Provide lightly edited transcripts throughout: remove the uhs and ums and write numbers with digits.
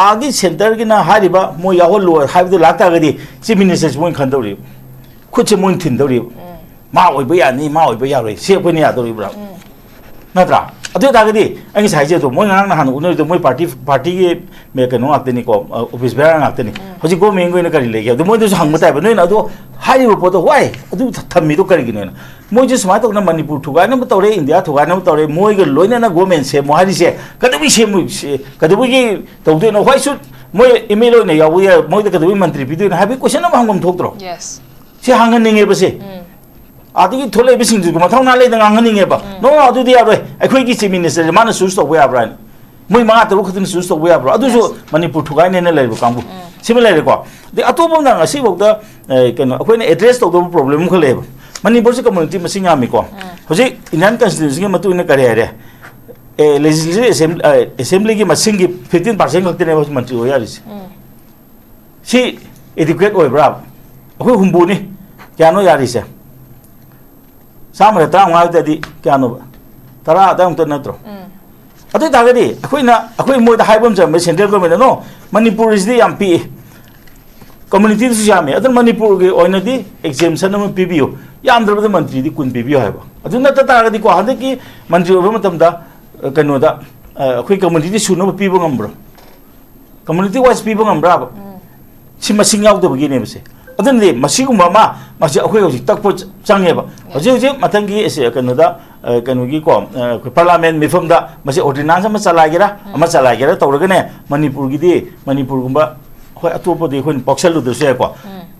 आगे सेंटर की ना हारिबा मो यावल लो हाइबदो लाता गदी चीफ मिनिस्टर मोइन खंदौरी खुद से मोइन थिंदौरी मा ओइबो यानी मा ओइबो यारोय से कोइने यादौरी ब्रा नत्रा अदु तागदी अंगी साइजे तो मोइ ngang na han उनो तो मोइ पार्टी के मे कनो आक्तनी को ऑफिस बेरा आक्तनी होजि गो मेंगो ने करि लेगे अदु मोइ दो हंग बताय बनो ना अदु हारिबो पोतो वाय अदु थम्मी तो करि गिनो मोइ जे समाय तो ना मणिपुर थुगा न तौरे इंडिया थुगा न तौरे मोइ ग लोइना ना गवर्नमेंट से मोहारी से कदबि से कदबि की तौदे न वाय सु मोइ इमेल ने यावु या मोइ द कदबि मंत्री बिदु ना हाबि क्वेश्चन ना हंगम थोक्त्रो यस से हंगन निंगे बसे आदि थोले बिसिंग जु मथाव ना लेदं आंगनिंगे बा नो अदु दि यारोय अखोय की चीफ मिनिस्टर माने सुस तो बया ब्रान मोइ मा तरु खतिन सुस तो बया ब्रा अदुसु मणिपुर थुगाय ने लेबो कांगु सिमे लेरे को दि अतोबम ना असि बक्ता केनो अखोय ने एड्रेस तो प्रॉब्लम ख लेबो मणिपुर से कम्युनिटी मसिंग आमी को होजि इंडियन कॉन्स्टिट्यूशन के मतु ने करे रे ए लेजिस्लेटिव असेंबली की मसिंग की 15% खतने मंत्री हो यारिस सी एडिक्वेट ओय ब्रा अखोय हुंबुनी क्यानो यारिसे सामने तरांगा तदी क्यानो तरा अदम तो नत्रो अदु तागदी अखोइना अखोइ मोइदा हाइबम जम सेंट्रल गवर्नमेंट नो मणिपुर इज दी एमपी कम्युनिटी सु जामे अदन मणिपुर के ओइनदी एग्जाम्पशन म पीबियो यामद्रबद मंत्री दी कुन पीबियो हाइबो अदु नत तागदी को हदे की मंत्री ओबे मतमदा कनोदा अखोइ कम्युनिटी सुनो पीबो ngambro कम्युनिटी वाइज पीबो ngambra सिमसिंग यावदबगी नेबसे अदनदि मसिगुम मा मसि अखोइ होजि तकपो चांगेबा होजि होजि मतंगी एसे कनोदा कनोगी को पार्लियामेंट मिफमदा मसि ऑर्डिनेंस अमा चलागेरा तौरगने मणिपुर गिदी मणिपुर गुंबा होय अतोपदि होन पक्षलुदसे को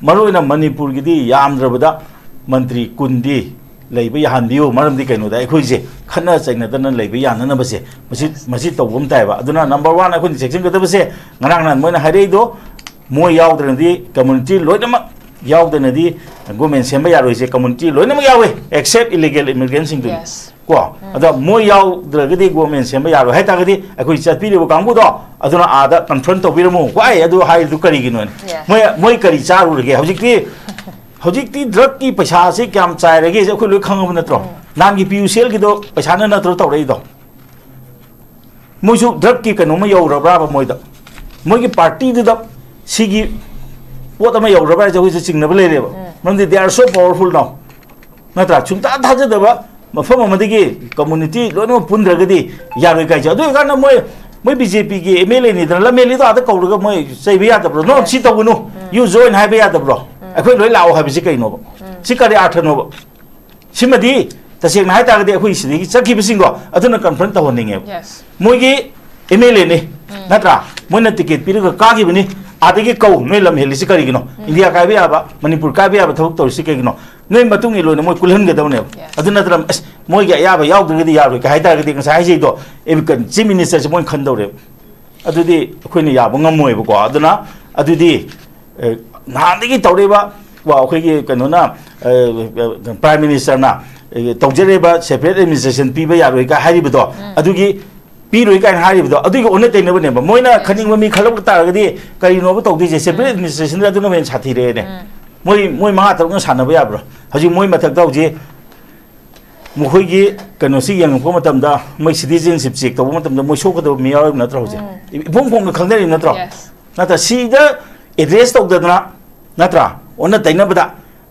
मरोइना मणिपुर गिदी यामद्रबदा मंत्री कुंदी लेबे याहनबियो मरमदि कनोदा अखोइजे खना चैनदन लेबे याननबसे मसि मसि तौबम तायबा अदुना नंबर 1 अखोइ सेक्शन गदबसे ngana मोइना हारेइदो मोय यावद्रनदि कम्युनिटी लोइनम यावदनदि गवर्नमेंट सेम यारोइसे कम्युनिटी लोइनम यावे एक्सेप्ट इलीगल इमिग्रेंट सिंग को अदा मोय यावद्रगदि गवर्नमेंट सेम यारो हाइतागदि अखोइ चटपिरिबो कांगुदो अदुना आदा कन्फ्रंट तोबिरमो वाय अदु हाइदु करिगिनो मोय करि चारुरगे हौजिकती ड्रग की पैसा से क्याम चाइरगे अखोइ लोइ खंगब नत्रो नांगी पीयूसीएल गिदो पैसा न नत्रो तौरैदो मोयसु ड्रग की कनोम यौरब्रा मोयदा मोयगी पार्टी दुदा सिगी पोत अमा यौरब्रा जौइ चिंगनब लेरेबा मरमदि they are so powerful now नत्रा सुंता थाजदबा मफम अमदगी कम्युनिटी लोनो पुंद्रगदी यारोइ गाइज अदु गाना मोय बीजेपी की एमएलए नि दला मेली तो आदा कौरगा मोय सैबे यादब्रो नो सि तगुनु यु जॉइन हाइबे यादब्रो अखोइ लोइ लाओ हाबिसि कैनो सि करि आठनो सिमदि तसेंना हाइ तागदि अखोइ सिदि चखि बिसिंगो अदुना कन्फ्रंट तहोनिंगे मोयगी एमएलए नि नत्रा मोयना टिकेट पिरगा कागिबनि आदगी कौ नोय लम हेलिसि करिगिनो इंडिया काबे याबा मणिपुर काबे याबा थबक तौरसि कैगिनो नोय मतुंग इलोने मोय कुलहनगदबने अदु नत्रा मोयगी याबा यावदगदि यारोय का हाइ तागदि ngsa हाइ जैदो एबिकन चीफ मिनिस्टर से मोय खंदौरे अदुदि अखोइनि याबा ngमोयबको अदुना अदुदि नादगी तौरेबा वा अखोइगी कनोना प्राइम मिनिस्टर ना तौजरेबा सेपरेट एडमिनिस्ट्रेशन पीबा यारोय का हारिबदो अदुगी पीरोय का हारिबदो अदुगी ओने तैनबने मोयना खनिंग मी खलब तारगदि करिनोबो तौदिजे सेपरेट एडमिनिस्ट्रेशन अदुना मेन साथिरेने मोय मा तौन सानबा याब्रो हजि मोय मथक तौजे मुखोइगी कनोसि यंगपो मतमदा मोय सिटीजनशिप चेक तौबो मतमदा मोय सोखदो मियाव नत्रो हजि इबों फोंग खंगदरि नत्रो नता सीदा एड्रेस तौदना नत्रा ओना तैनबदा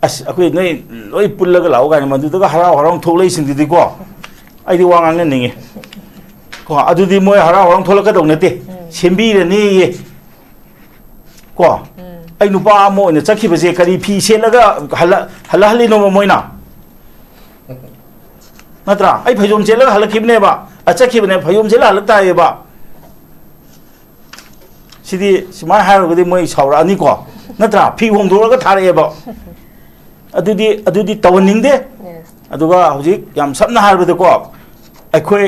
अस अखोइ नोय लोइ पुल्लगा लाओ गानि मदुदगा हराव हराव थोलै सिंदिदि को आइदि वांगांग निंगे को अदुदि मोय हराव हराव थोलका दौ नते सेंबीरनी ये को आई नुपा मो ने चखिबजे करी फी सेलगा हलहलिनो मोयना नत्रा आई फैजोम सेलगा हलखिबनेबा अचखिबने फैजोम सेला हलतायेबा सिदी सिमाय हारगदि मोय सावरानी को नत्रा फी होंदोरगा थारेबा अदुदि तवनिंगदे अदुगा हौजिक याम सबना हारबदे को अखोय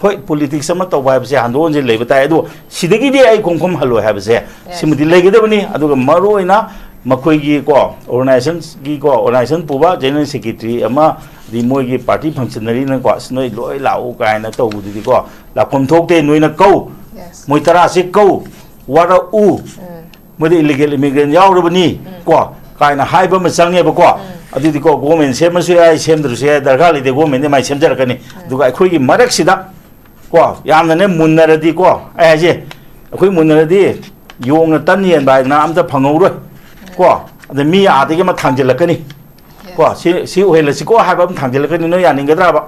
होय पॉलिटिक्स अमा तौबा हाबसे हांदोन जे लेबा ताय अदु सिदगिदि आई खोंखोम हलो हाबसे सिमदि लेगदबनी अदुगा मरोइना मखोयगी को ऑर्गेनाइजेशन पुबा जनरल सेक्रेटरी अमा दि मोयगी पार्टी फंक्शनरी न को नोय लोय लाओ कायना तौबुदि को लाफम थोकते नोयना कौ मोय तरा से कौ वारा उ मोदि इलीगल इमिग्रेंट यावरबनी को कायना हाइबा म चंगेबको अदुदि को गवर्नमेंट सेमसु याय सेमद्रुसु याय दरकार लेदे गवर्नमेंट माय सेमजरकनी दुगा अखोयगी मरक सिदा को यामने मुन्नरदी को आजे ꯑꯩꯈꯣꯏ ꯃꯨꯟꯅꯔꯗꯤ ꯌꯣꯡꯅ ꯇꯟ ꯌꯦꯟꯕ ꯍꯥꯏꯗꯅ ꯑꯝꯇ ꯐꯪꯍꯧꯔꯣꯏ ꯀꯣ ꯑꯗ ꯃꯤ ꯑꯥꯗꯒꯤ ꯑꯃ ꯊꯥꯡꯖꯤꯜꯂꯛꯀꯅꯤ ꯀꯣ ꯁꯤ ꯑꯣꯏꯍꯜꯂꯁꯤꯀꯣ ꯍꯥꯏꯕ ꯑꯃ ꯊꯥꯡꯖꯤꯜꯂꯛꯀꯅꯤ ꯅꯣꯏ ꯌꯥꯅꯤꯡꯒꯗ꯭ꯔꯕ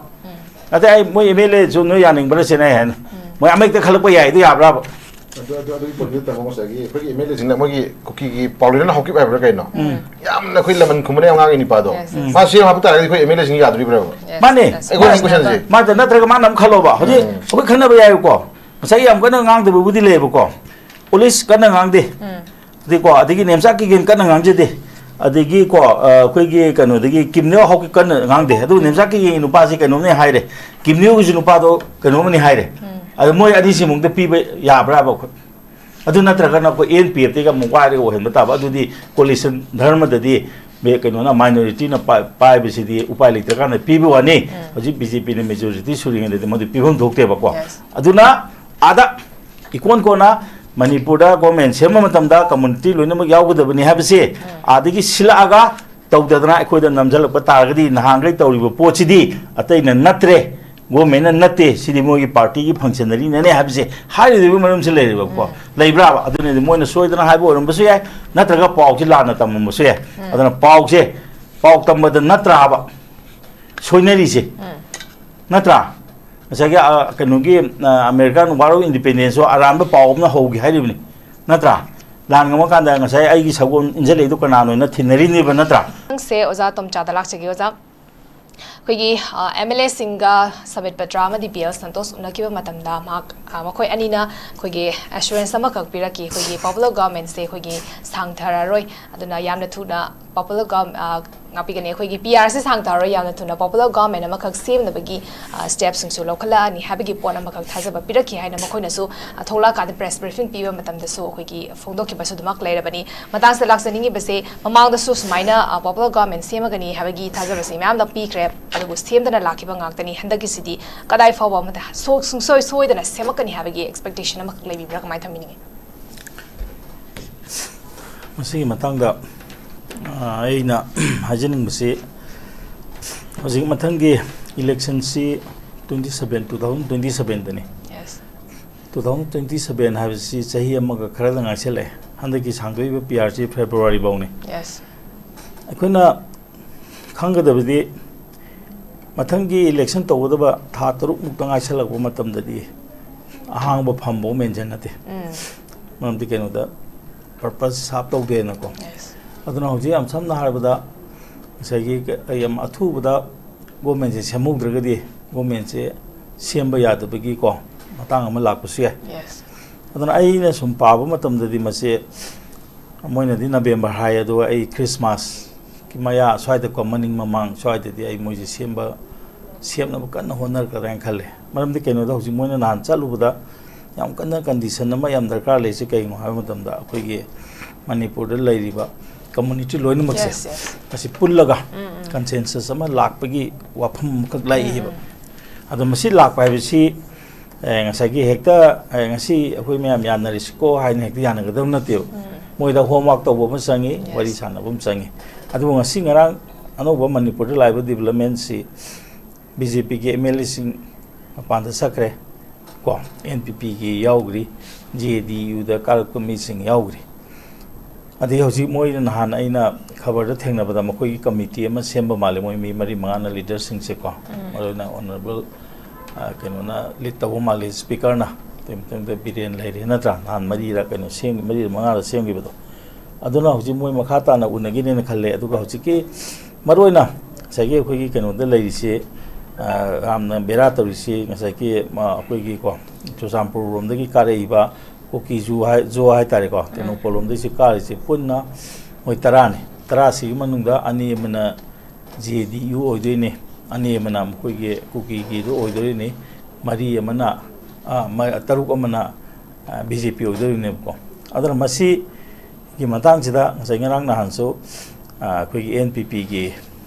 ꯑꯗꯩ ꯑꯩ ꯃꯣꯏ ꯑꯦꯝ ꯑꯦꯜ ꯑꯦꯁꯨ ꯅꯣꯏ ꯌꯥꯅꯤꯡꯕ꯭ꯔꯥ ꯁꯤꯅ ꯍꯥꯏꯅ ꯃꯣꯏ ꯑꯃꯍꯦꯛꯇ ꯈꯜꯂꯛꯄ ꯌꯥꯏ ꯑꯗꯨ ꯌꯥꯕ꯭ꯔꯥꯕ ꯑꯗꯨꯒꯤ ꯄꯣꯠꯇꯨ ꯇꯝꯃꯣ ꯉꯁꯥꯏꯒꯤ ꯑꯩꯈꯣꯏꯒꯤ ꯑꯦꯝ ꯑꯦꯜ ꯑꯦꯁꯤꯡꯅ ꯃꯣꯏꯒꯤ ꯀꯨꯀꯤꯒꯤ ꯄꯥꯎꯂꯦꯅ ꯍꯧꯈꯤꯕ ꯍꯥꯏꯕ꯭ꯔꯥ ꯀꯩꯅꯣ ꯌꯥꯝꯅ ꯑꯩꯈꯣꯏ ꯂꯃꯟ ꯈꯨꯝꯕꯅ ꯌꯥꯝ ꯉꯥꯡꯉꯤ ꯅꯤꯄꯥꯗꯣ ꯃꯥ ꯁꯦꯝ ꯍꯥꯞꯄ ꯇꯥꯔꯒꯗꯤ ꯑꯩꯈꯣꯏ ꯑꯦꯝ ꯑꯦꯜ ꯑꯦꯁꯤꯡ ꯌꯥꯗꯣꯔꯤꯕ꯭ꯔꯥꯕ ꯃꯥꯅꯦ ꯑꯩꯈꯣꯏ ꯀꯣꯏꯁꯟꯁꯦ ꯃꯥꯗ ꯅꯠꯇ꯭ꯔꯒ ꯃꯥꯅ ꯑꯃ ꯈꯜꯂꯣꯕ ꯍꯧꯖꯤꯛ ꯑꯩꯈꯣꯏ ꯈꯟꯅꯕ ꯌꯥꯏꯕꯀꯣ ꯉꯁꯥꯏ ꯌꯥꯝ ꯀꯟꯅ ꯉꯥꯡꯗꯕꯕꯨꯗꯤ ꯂꯩꯌꯦꯕꯀꯣ ꯄꯨꯂꯤꯁ ꯀꯟꯅ ꯉꯥꯡꯗꯦ ꯑꯗꯩꯀꯣ ꯑꯗꯒꯤ ꯅꯦꯝꯆꯥꯛꯀꯤ ꯀꯟꯅ ꯉꯥꯡꯖꯗꯦ ꯑꯗꯒꯤ ꯀꯣ ꯑꯩꯈꯣꯏꯒꯤ ꯀꯩꯅꯣꯗꯒꯤ ꯀꯤꯝꯅꯤꯌꯣ ꯍꯧꯀꯤ ꯀꯟꯅ ꯉꯥꯡꯗꯦ ꯑꯗꯨ ꯅꯦꯝꯆꯥꯛꯀꯤ ꯅꯨꯄꯥꯁꯤ ꯀꯩꯅꯣꯝꯅꯦ ꯍꯥꯏꯔꯦ ꯀꯤꯝꯅꯤꯌꯣꯒꯤꯁꯨ ꯅꯨꯄꯥꯗꯣ ꯀꯩꯅꯣꯝꯃꯅꯤ ꯍꯥꯏꯔꯦ ꯑꯗ ꯃꯣꯏ ꯑꯅꯤꯁꯤꯃꯨꯛꯇ ꯄꯤꯕ ꯌꯥꯕ꯭ꯔꯥꯕ ꯑꯩꯈꯣꯏ ꯑꯗꯨ ꯅꯠꯇ꯭ꯔꯒꯅ ꯑꯩꯈꯣꯏ ꯑꯦꯟ ꯄꯤ ꯑꯦꯐꯇꯒꯤ ꯑꯃꯨꯛ ꯋꯥꯏꯔꯒ ꯑꯣꯏꯍꯟꯕ ꯇꯥꯕ ꯑꯗꯨꯗꯤ ꯀꯣꯂꯤꯁꯟ ꯙꯔꯃꯗꯗꯤ ꯀꯩꯅꯣꯅ ꯃꯥꯏꯅꯣꯔꯤꯇꯤꯅ ꯄꯥꯏꯕꯁꯤꯗꯤ ꯎꯄꯥꯏ ꯂꯩꯇ꯭ꯔꯀꯥꯟꯗ ꯄꯤꯕ ꯋꯥꯅꯤ ꯍꯧꯖꯤꯛ ꯕꯤ ꯖꯦ ꯄꯤꯅ ꯃꯦꯖꯣꯔꯤꯇꯤ ꯁꯨꯔꯤꯉꯩꯗꯗꯤ ꯃꯗꯨ ꯄꯤꯐꯝ ꯊꯣꯛꯇꯦꯕꯀꯣ ꯑꯗꯨꯅ ꯑꯥꯗ ꯏꯀꯣꯟ ꯀꯣꯟꯅ ꯃꯅꯤꯄꯨꯔꯗ ꯒꯣꯔꯃꯦꯟ ꯁꯦꯝꯕ ꯃꯇꯝꯗ ꯀꯝꯃꯨꯅꯤꯇꯤ ꯂꯣꯏꯅꯃꯛ ꯌꯥꯎꯒꯗꯕꯅꯤ ꯍꯥꯏꯕꯁꯤ ꯑꯥꯗꯒꯤ ꯁꯤꯜꯂꯛꯑꯒ ꯇꯧꯗꯗꯅ ꯑꯩꯈꯣꯏꯗ ꯅꯝꯁꯤꯜꯂꯛꯄ ꯇꯥꯔꯒꯗꯤ ꯅꯍꯥꯟꯈꯩ ꯇꯧꯔꯤꯕ ꯄꯣꯠꯁꯤꯗꯤ ꯑꯇꯩꯅ ꯅꯠꯇ꯭ꯔꯦ ꯒꯣꯔꯃꯦꯟꯅ ꯅꯠꯇꯦ ꯁꯤꯗꯤ ꯃꯣꯏꯒꯤ ꯄꯥꯔꯇꯤꯒꯤ ꯐꯪꯁꯟꯅꯔꯤꯅꯅꯦ ꯍꯥꯏꯕꯁꯦ ꯍꯥꯏꯔꯤꯕ ꯃꯔꯝꯁꯤ ꯂꯩꯔꯤꯕꯀꯣ ꯂꯩꯕ꯭ꯔꯥꯕ ꯑꯗꯨꯅꯗꯤ ꯃꯣꯏꯅ ꯁꯣꯏꯗꯅ ꯍꯥꯏꯕ ꯑꯣꯏꯔꯝꯕꯁꯨ ꯌꯥꯏ ꯅꯠꯇ꯭ꯔꯒ ꯄꯥꯎꯁꯤ ꯂꯥꯟꯅ ꯇꯝꯃꯝꯕꯁꯨ ꯌꯥꯏ ꯑꯗꯨꯅ ꯄꯥꯎꯁꯦ ꯄꯥꯎ ꯇꯝꯕꯗ ꯅꯠꯇ꯭ꯔꯥꯕ ꯁꯣꯏꯅꯔꯤꯁꯦ ꯅꯠꯇ꯭ꯔꯥ ꯉꯁꯥꯏꯒꯤ ꯀꯩꯅꯣꯒꯤ ꯑꯃꯦꯔꯤꯀꯥꯟ ꯋꯥꯔ ꯑꯣꯐ ꯏꯟꯗꯤꯄꯦꯟꯗꯦꯟꯁꯁꯨ ꯑꯔꯥꯟꯕ ꯄꯥꯎ ꯑꯃꯅ ꯍꯧꯒꯦ ꯍꯥꯏꯔꯤꯕꯅꯤ ꯅꯠꯇ꯭ꯔꯥ ꯂꯥꯟ ꯉꯝꯃꯀꯥꯟꯗ ꯉꯁꯥꯏ ꯑꯩꯒꯤ ꯁꯒꯣꯜ ꯏꯟꯖꯜꯂꯛꯏꯗꯣ ꯀꯅꯥꯅꯣꯅ ꯊꯤꯅꯔꯤꯅꯦꯕ ꯅꯠꯇ꯭ꯔꯥ ꯁꯦ ꯑꯣꯖꯥ ꯇꯣꯝꯆꯥꯗ ꯂꯥꯛꯆꯒꯦ ꯑꯣꯖꯥ ꯑꯩꯈꯣꯏꯒꯤ ꯑꯦꯝ ꯑꯦꯜ ꯑꯦꯁꯤꯡꯒ ꯁꯃꯤꯠ ꯄꯇ꯭ꯔꯥ ꯑꯃꯗꯤ ꯕꯤ ꯑꯦꯜ ꯁꯟꯇꯣꯁ ꯎꯅꯈꯤꯕ ꯃꯇꯝꯗ ꯃꯈꯣꯏ ꯑꯅꯤꯅ ꯑꯩꯈꯣꯏꯒꯤ ꯑꯦꯁꯨꯔꯦꯟꯁ ꯑꯃꯈꯛ ꯄꯤꯔꯛꯈꯤ ꯑꯩꯈꯣꯏꯒꯤ ꯄꯣꯄꯨꯂꯔ ꯒꯚꯔꯟꯃꯦꯟꯁꯦ ꯑꯩꯈꯣꯏꯒꯤ ꯁꯥꯡꯊꯔꯔꯣꯏ ꯑꯗꯨꯅ ꯌꯥꯝꯅ ꯊꯨꯅ ꯄꯣꯄꯨꯂꯔ ꯉꯥꯛꯄꯤꯒꯅꯤ ꯑꯩꯈꯣꯏꯒꯤ ꯄꯤ ꯑꯥꯔꯁꯦ ꯁꯥꯡꯊꯔꯔꯣꯏ ꯌꯥꯝꯅ ꯊꯨꯅ ꯄꯣꯄꯨꯂꯔ ꯒꯚꯔꯟꯃꯦꯟ ꯑꯃꯈꯛ ꯁꯦꯝꯅꯕꯒꯤ ꯁ꯭ꯇꯦꯞꯁꯤꯡꯁꯨ ꯂꯧꯈꯠꯂꯛꯑꯅꯤ ꯍꯥꯏꯕꯒꯤ ꯄꯣꯠ ꯑꯃꯈꯛ ꯊꯥꯖꯕ ꯄꯤꯔꯛꯈꯤ ꯍꯥꯏꯅ ꯃꯈꯣꯏꯅꯁꯨ ꯊꯣꯛꯂꯛꯑꯀꯥꯟꯗ ꯄ꯭ꯔꯦꯁ ꯕ꯭ꯔꯤꯐꯤꯡ ꯄꯤꯕ ꯃꯇꯝꯗꯁꯨ ꯑꯩꯈꯣꯏꯒꯤ ꯐꯣꯡꯗꯣꯛꯈꯤꯕꯁꯨ ꯑꯗꯨꯃꯛ ꯂꯩꯔꯕꯅꯤ ꯃꯇꯥꯡꯁꯤꯗ ꯂꯥꯛꯆꯅꯤꯡꯉꯤꯕꯁꯦ ꯃꯃꯥꯡꯗꯁꯨ ꯁꯨꯃꯥꯏꯅ ꯄꯣꯄꯨꯂꯔ ꯒꯚꯔꯟꯃꯦꯟ ꯁꯦꯝꯃꯒꯅꯤ ꯍꯥꯏꯕꯒꯤ ꯊꯥꯖꯕꯁꯤ ꯃꯌꯥꯝꯅ ꯄꯤꯈ꯭ꯔꯦ ꯑꯗꯨꯕꯨ ꯁꯦꯝꯗꯅ ꯂꯥꯛꯈꯤꯕ ꯉꯥꯛꯇꯅꯤ ꯍꯟꯗꯛꯀꯤꯁꯤꯗꯤ ꯀꯗꯥꯏ ꯐꯥꯎꯕ ꯑꯃꯗ ꯁꯨꯡꯁꯣꯏ ꯁꯣꯏꯗꯅ ꯁꯦꯝꯃꯛꯀꯅꯤ ꯍꯥꯏꯕꯒꯤ ꯑꯦꯛꯁꯄꯦꯛꯇꯦꯁꯟ ꯑꯃꯈꯛ ꯂꯩꯕꯤꯕ꯭ꯔꯥ ꯀꯃꯥꯏꯅ ꯊꯝꯕꯤꯅꯤꯡꯉꯤ ꯃꯁꯤꯒꯤ ꯃꯇꯥꯡꯗ ꯑꯩꯅ ꯍꯥꯏꯖꯅꯤꯡꯕꯁꯤ ꯍꯧꯖꯤꯛ ꯃꯊꯪꯒꯤ ꯏꯂꯦꯛꯁꯟꯁꯤ 2027ꯗꯅꯤ 2027 ꯍꯥꯏꯕꯁꯤ ꯆꯍꯤ ꯑꯃꯒ ꯈꯔꯗ ꯉꯥꯏꯁꯜꯂꯛꯑꯦ ꯍꯟꯗꯛꯀꯤ ꯁꯥꯡꯗꯣꯛꯏꯕ ꯄꯤ ꯑꯥꯔꯁꯤ ꯐꯦꯕ꯭ꯔꯨꯋꯥꯔꯤ ꯐꯥꯎꯅꯤ ꯑꯩꯈꯣꯏꯅ ꯈꯪꯒꯗꯕꯗꯤ ꯃꯊꯪꯒꯤ ꯏꯂꯦꯛꯁꯟ ꯇꯧꯒꯗꯕ ꯊꯥ 6ꯃꯨꯛꯇ ꯉꯥꯏꯁꯜꯂꯛꯄ ꯃꯇꯝꯗꯗꯤ ꯑꯍꯥꯡꯕ ꯐꯝꯐꯥꯎ ꯃꯦꯟꯁꯤꯟ ꯅꯠꯇꯦ ꯃꯔꯝꯗꯤ ꯀꯩꯅꯣꯗ ꯄꯔꯄꯁ ꯁꯥꯞ ꯇꯧꯗꯦꯅꯀꯣ ꯑꯗꯨꯅ ꯍꯧꯖꯤꯛ ꯌꯥꯝ ꯁꯝꯅ ꯍꯥꯏꯔꯕꯗ ꯉꯁꯥꯏꯒꯤ ꯌꯥꯝ ꯑꯊꯨꯕꯗ ꯒꯣꯔꯃꯦꯟꯁꯦ ꯁꯦꯝꯍꯧꯗ꯭ꯔꯒꯗꯤ ꯒꯣꯔꯃꯦꯟꯁꯦ ꯁꯦꯝꯕ ꯌꯥꯗꯕꯒꯤꯀꯣ ꯃꯇꯥꯡ ꯑꯃ ꯂꯥꯛꯄꯁꯨ ꯌꯥꯏ ꯑꯗꯨꯅ ꯑꯩꯅ ꯁꯨꯝ ꯄꯥꯕ ꯃꯇꯝꯗꯗꯤ ꯃꯁꯤ ꯃꯣꯏꯅꯗꯤ ꯅꯕꯦꯝꯕꯔ ꯍꯥꯏ ꯑꯗꯨꯒ ꯑꯩ ꯈ꯭ꯔꯤꯁꯃꯥꯁꯀꯤ ꯃꯌꯥ ꯁ꯭ꯋꯥꯏꯗꯀꯣ ꯃꯅꯤꯡ ꯃꯃꯥꯡ ꯁ꯭ꯋꯥꯏꯗꯗꯤ ꯑꯩ ꯃꯣꯏꯁꯦ ꯁꯦꯝꯅꯕ ꯀꯟꯅ ꯍꯣꯠꯅꯔꯛꯀꯗ꯭ꯔꯥ ꯍꯥꯏꯅ ꯈꯜꯂꯦ ꯃꯔꯝꯗꯤ ꯀꯩꯅꯣꯗ ꯍꯧꯖꯤꯛ ꯃꯣꯏꯅ ꯅꯍꯥꯟ ꯆꯠꯂꯨꯕꯗ ꯌꯥꯝ ꯀꯟꯅ ꯀꯟꯗꯤꯁꯟ ꯑꯃ ꯌꯥꯝ ꯗꯔꯀꯥꯔ ꯂꯩꯔꯤꯁꯦ ꯀꯩꯅꯣ ꯍꯥꯏꯕ ꯃꯇꯝꯗ ꯑꯩꯈꯣꯏꯒꯤ ꯃꯅꯤꯄꯨꯔꯗ ꯂꯩꯔꯤꯕ ꯀꯝꯃꯨꯅꯤꯇꯤ ꯂꯣꯏꯅꯃꯛꯁꯦ ꯃꯁꯤ ꯄꯨꯜꯂꯒ ꯀꯟꯁꯦꯟꯁꯁ ꯑꯃ ꯂꯥꯛꯄꯒꯤ ꯋꯥꯐꯝ ꯑꯃꯈꯛ ꯂꯥꯛꯏꯕ ꯑꯗꯣ ꯃꯁꯤ ꯂꯥꯛꯄ ꯍꯥꯏꯕꯁꯤ ꯉꯁꯥꯏꯒꯤ ꯍꯦꯛꯇ ꯉꯁꯤ ꯑꯩꯈꯣꯏ ꯃꯌꯥꯝ ꯌꯥꯅꯔꯤꯁꯤꯀꯣ ꯍꯥꯏꯅ ꯍꯦꯛꯇ ꯌꯥꯅꯒꯗꯕ ꯅꯠꯇꯦꯕ ꯃꯣꯏꯗ ꯍꯣꯝꯋꯥꯔꯛ ꯇꯧꯕ ꯑꯃ ꯆꯪꯉꯤ ꯋꯥꯔꯤ ꯁꯥꯟꯅꯕ ꯑꯃ ꯆꯪꯉꯤ ꯑꯗꯨꯕꯨ ꯉꯁꯤ ꯉꯔꯥꯡ ꯑꯅꯧꯕ ꯃꯅꯤꯄꯨꯔꯗ ꯂꯥꯛꯏꯕ ꯗꯤꯕꯂꯞꯃꯦꯟꯁꯤ ꯕꯤ ꯖꯦ ꯄꯤꯒꯤ ꯑꯦꯝ ꯑꯦꯜ ꯑꯦꯁꯤꯡ ꯃꯄꯥꯟꯗ ꯆꯠꯈ꯭ꯔꯦ ꯀꯣ ꯑꯦꯟ ꯄꯤ ꯄꯤꯒꯤ ꯌꯥꯎꯈ꯭ꯔꯤ ꯖꯦ ꯗꯤ ꯌꯨꯗ ꯀꯥꯔꯛꯄ ꯃꯤꯁꯤꯡ ꯌꯥꯎꯈ꯭ꯔꯤ ꯑꯗꯩ ꯍꯧꯖꯤꯛ ꯃꯣꯏꯅ ꯅꯍꯥꯟ ꯑꯩꯅ ꯈꯕꯔꯗ ꯊꯦꯡꯅꯕꯗ ꯃꯈꯣꯏꯒꯤ ꯀꯃꯤꯇꯤ ꯑꯃ ꯁꯦꯝꯕ ꯃꯥꯜꯂꯦ ꯃꯣꯏ ꯃꯤ 4-5ꯅ ꯂꯤꯗꯔꯁꯤꯡꯁꯦꯀꯣ ꯃꯔꯨꯑꯣꯏꯅ ꯑꯣꯅꯔꯦꯕꯜ ꯀꯩꯅꯣꯅ ꯂꯤꯗ ꯇꯧꯕ ꯃꯥꯜꯂꯤ ꯁ꯭ꯄꯤꯀꯔꯅ ꯃꯇꯨꯡꯗ ꯕꯤꯔꯦꯟ ꯂꯩꯔꯦ ꯅꯠꯇ꯭ꯔꯥ ꯅꯍꯥꯟ 4ꯔ ꯀꯩꯅꯣ 4-5ꯔ ꯁꯦꯝꯈꯤꯕꯗꯣ ꯑꯗꯨꯅ ꯍꯧꯖꯤꯛ ꯃꯣꯏ ꯃꯈꯥ ꯇꯥꯅ ꯎꯅꯈꯤꯅꯦꯅ ꯈꯜꯂꯦ ꯑꯗꯨꯒ ꯍꯧꯖꯤꯛꯀꯤ ꯃꯔꯨꯑꯣꯏꯅ ꯉꯁꯥꯏꯒꯤ ꯑꯩꯈꯣꯏꯒꯤ ꯀꯩꯅꯣꯗ ꯂꯩꯔꯤꯁꯤ ꯌꯥꯝꯅ ꯕꯦꯔꯥ ꯇꯧꯔꯤꯁꯤ ꯉꯁꯥꯏꯒꯤ ꯑꯩꯈꯣꯏꯒꯤꯀꯣ ꯆꯨꯔꯆꯥꯟꯄꯨꯔ ꯔꯣꯝꯗꯒꯤ ꯀꯥꯔꯛꯏꯕ ꯀꯨꯀꯤ ꯖꯣ ꯍꯥꯏꯇꯥꯔꯦꯀꯣ ꯇꯦꯡꯅꯧꯄꯜ ꯂꯣꯝꯗꯒꯤ ꯀꯥꯔꯤꯁꯤ ꯄꯨꯟꯅ ꯃꯣꯏ 10ꯅꯤ 10ꯁꯤꯒꯤ ꯃꯅꯨꯡꯗ 2 ꯑꯃꯅ ꯖꯦ ꯗꯤ ꯌꯨ ꯑꯣꯏꯗꯣꯏꯅꯤ 2 ꯑꯃꯅ ꯃꯈꯣꯏꯒꯤ ꯀꯨꯀꯤꯒꯤꯗꯨ ꯑꯣꯏꯗꯣꯏꯅꯤ 4 ꯑꯃꯅ 6 ꯑꯃꯅ ꯕꯤ ꯖꯦ ꯄꯤ ꯑꯣꯏꯗꯣꯏꯅꯦꯕꯀꯣ ꯑꯗꯨꯅ ꯃꯁꯤꯒꯤ ꯃꯇꯥꯡꯁꯤꯗ ꯉꯁꯥꯏ ꯉꯔꯥꯡ ꯅꯍꯥꯟꯁꯨ ꯑꯩꯈꯣꯏꯒꯤ ꯑꯦꯟ ꯄꯤ ꯄꯤꯒꯤ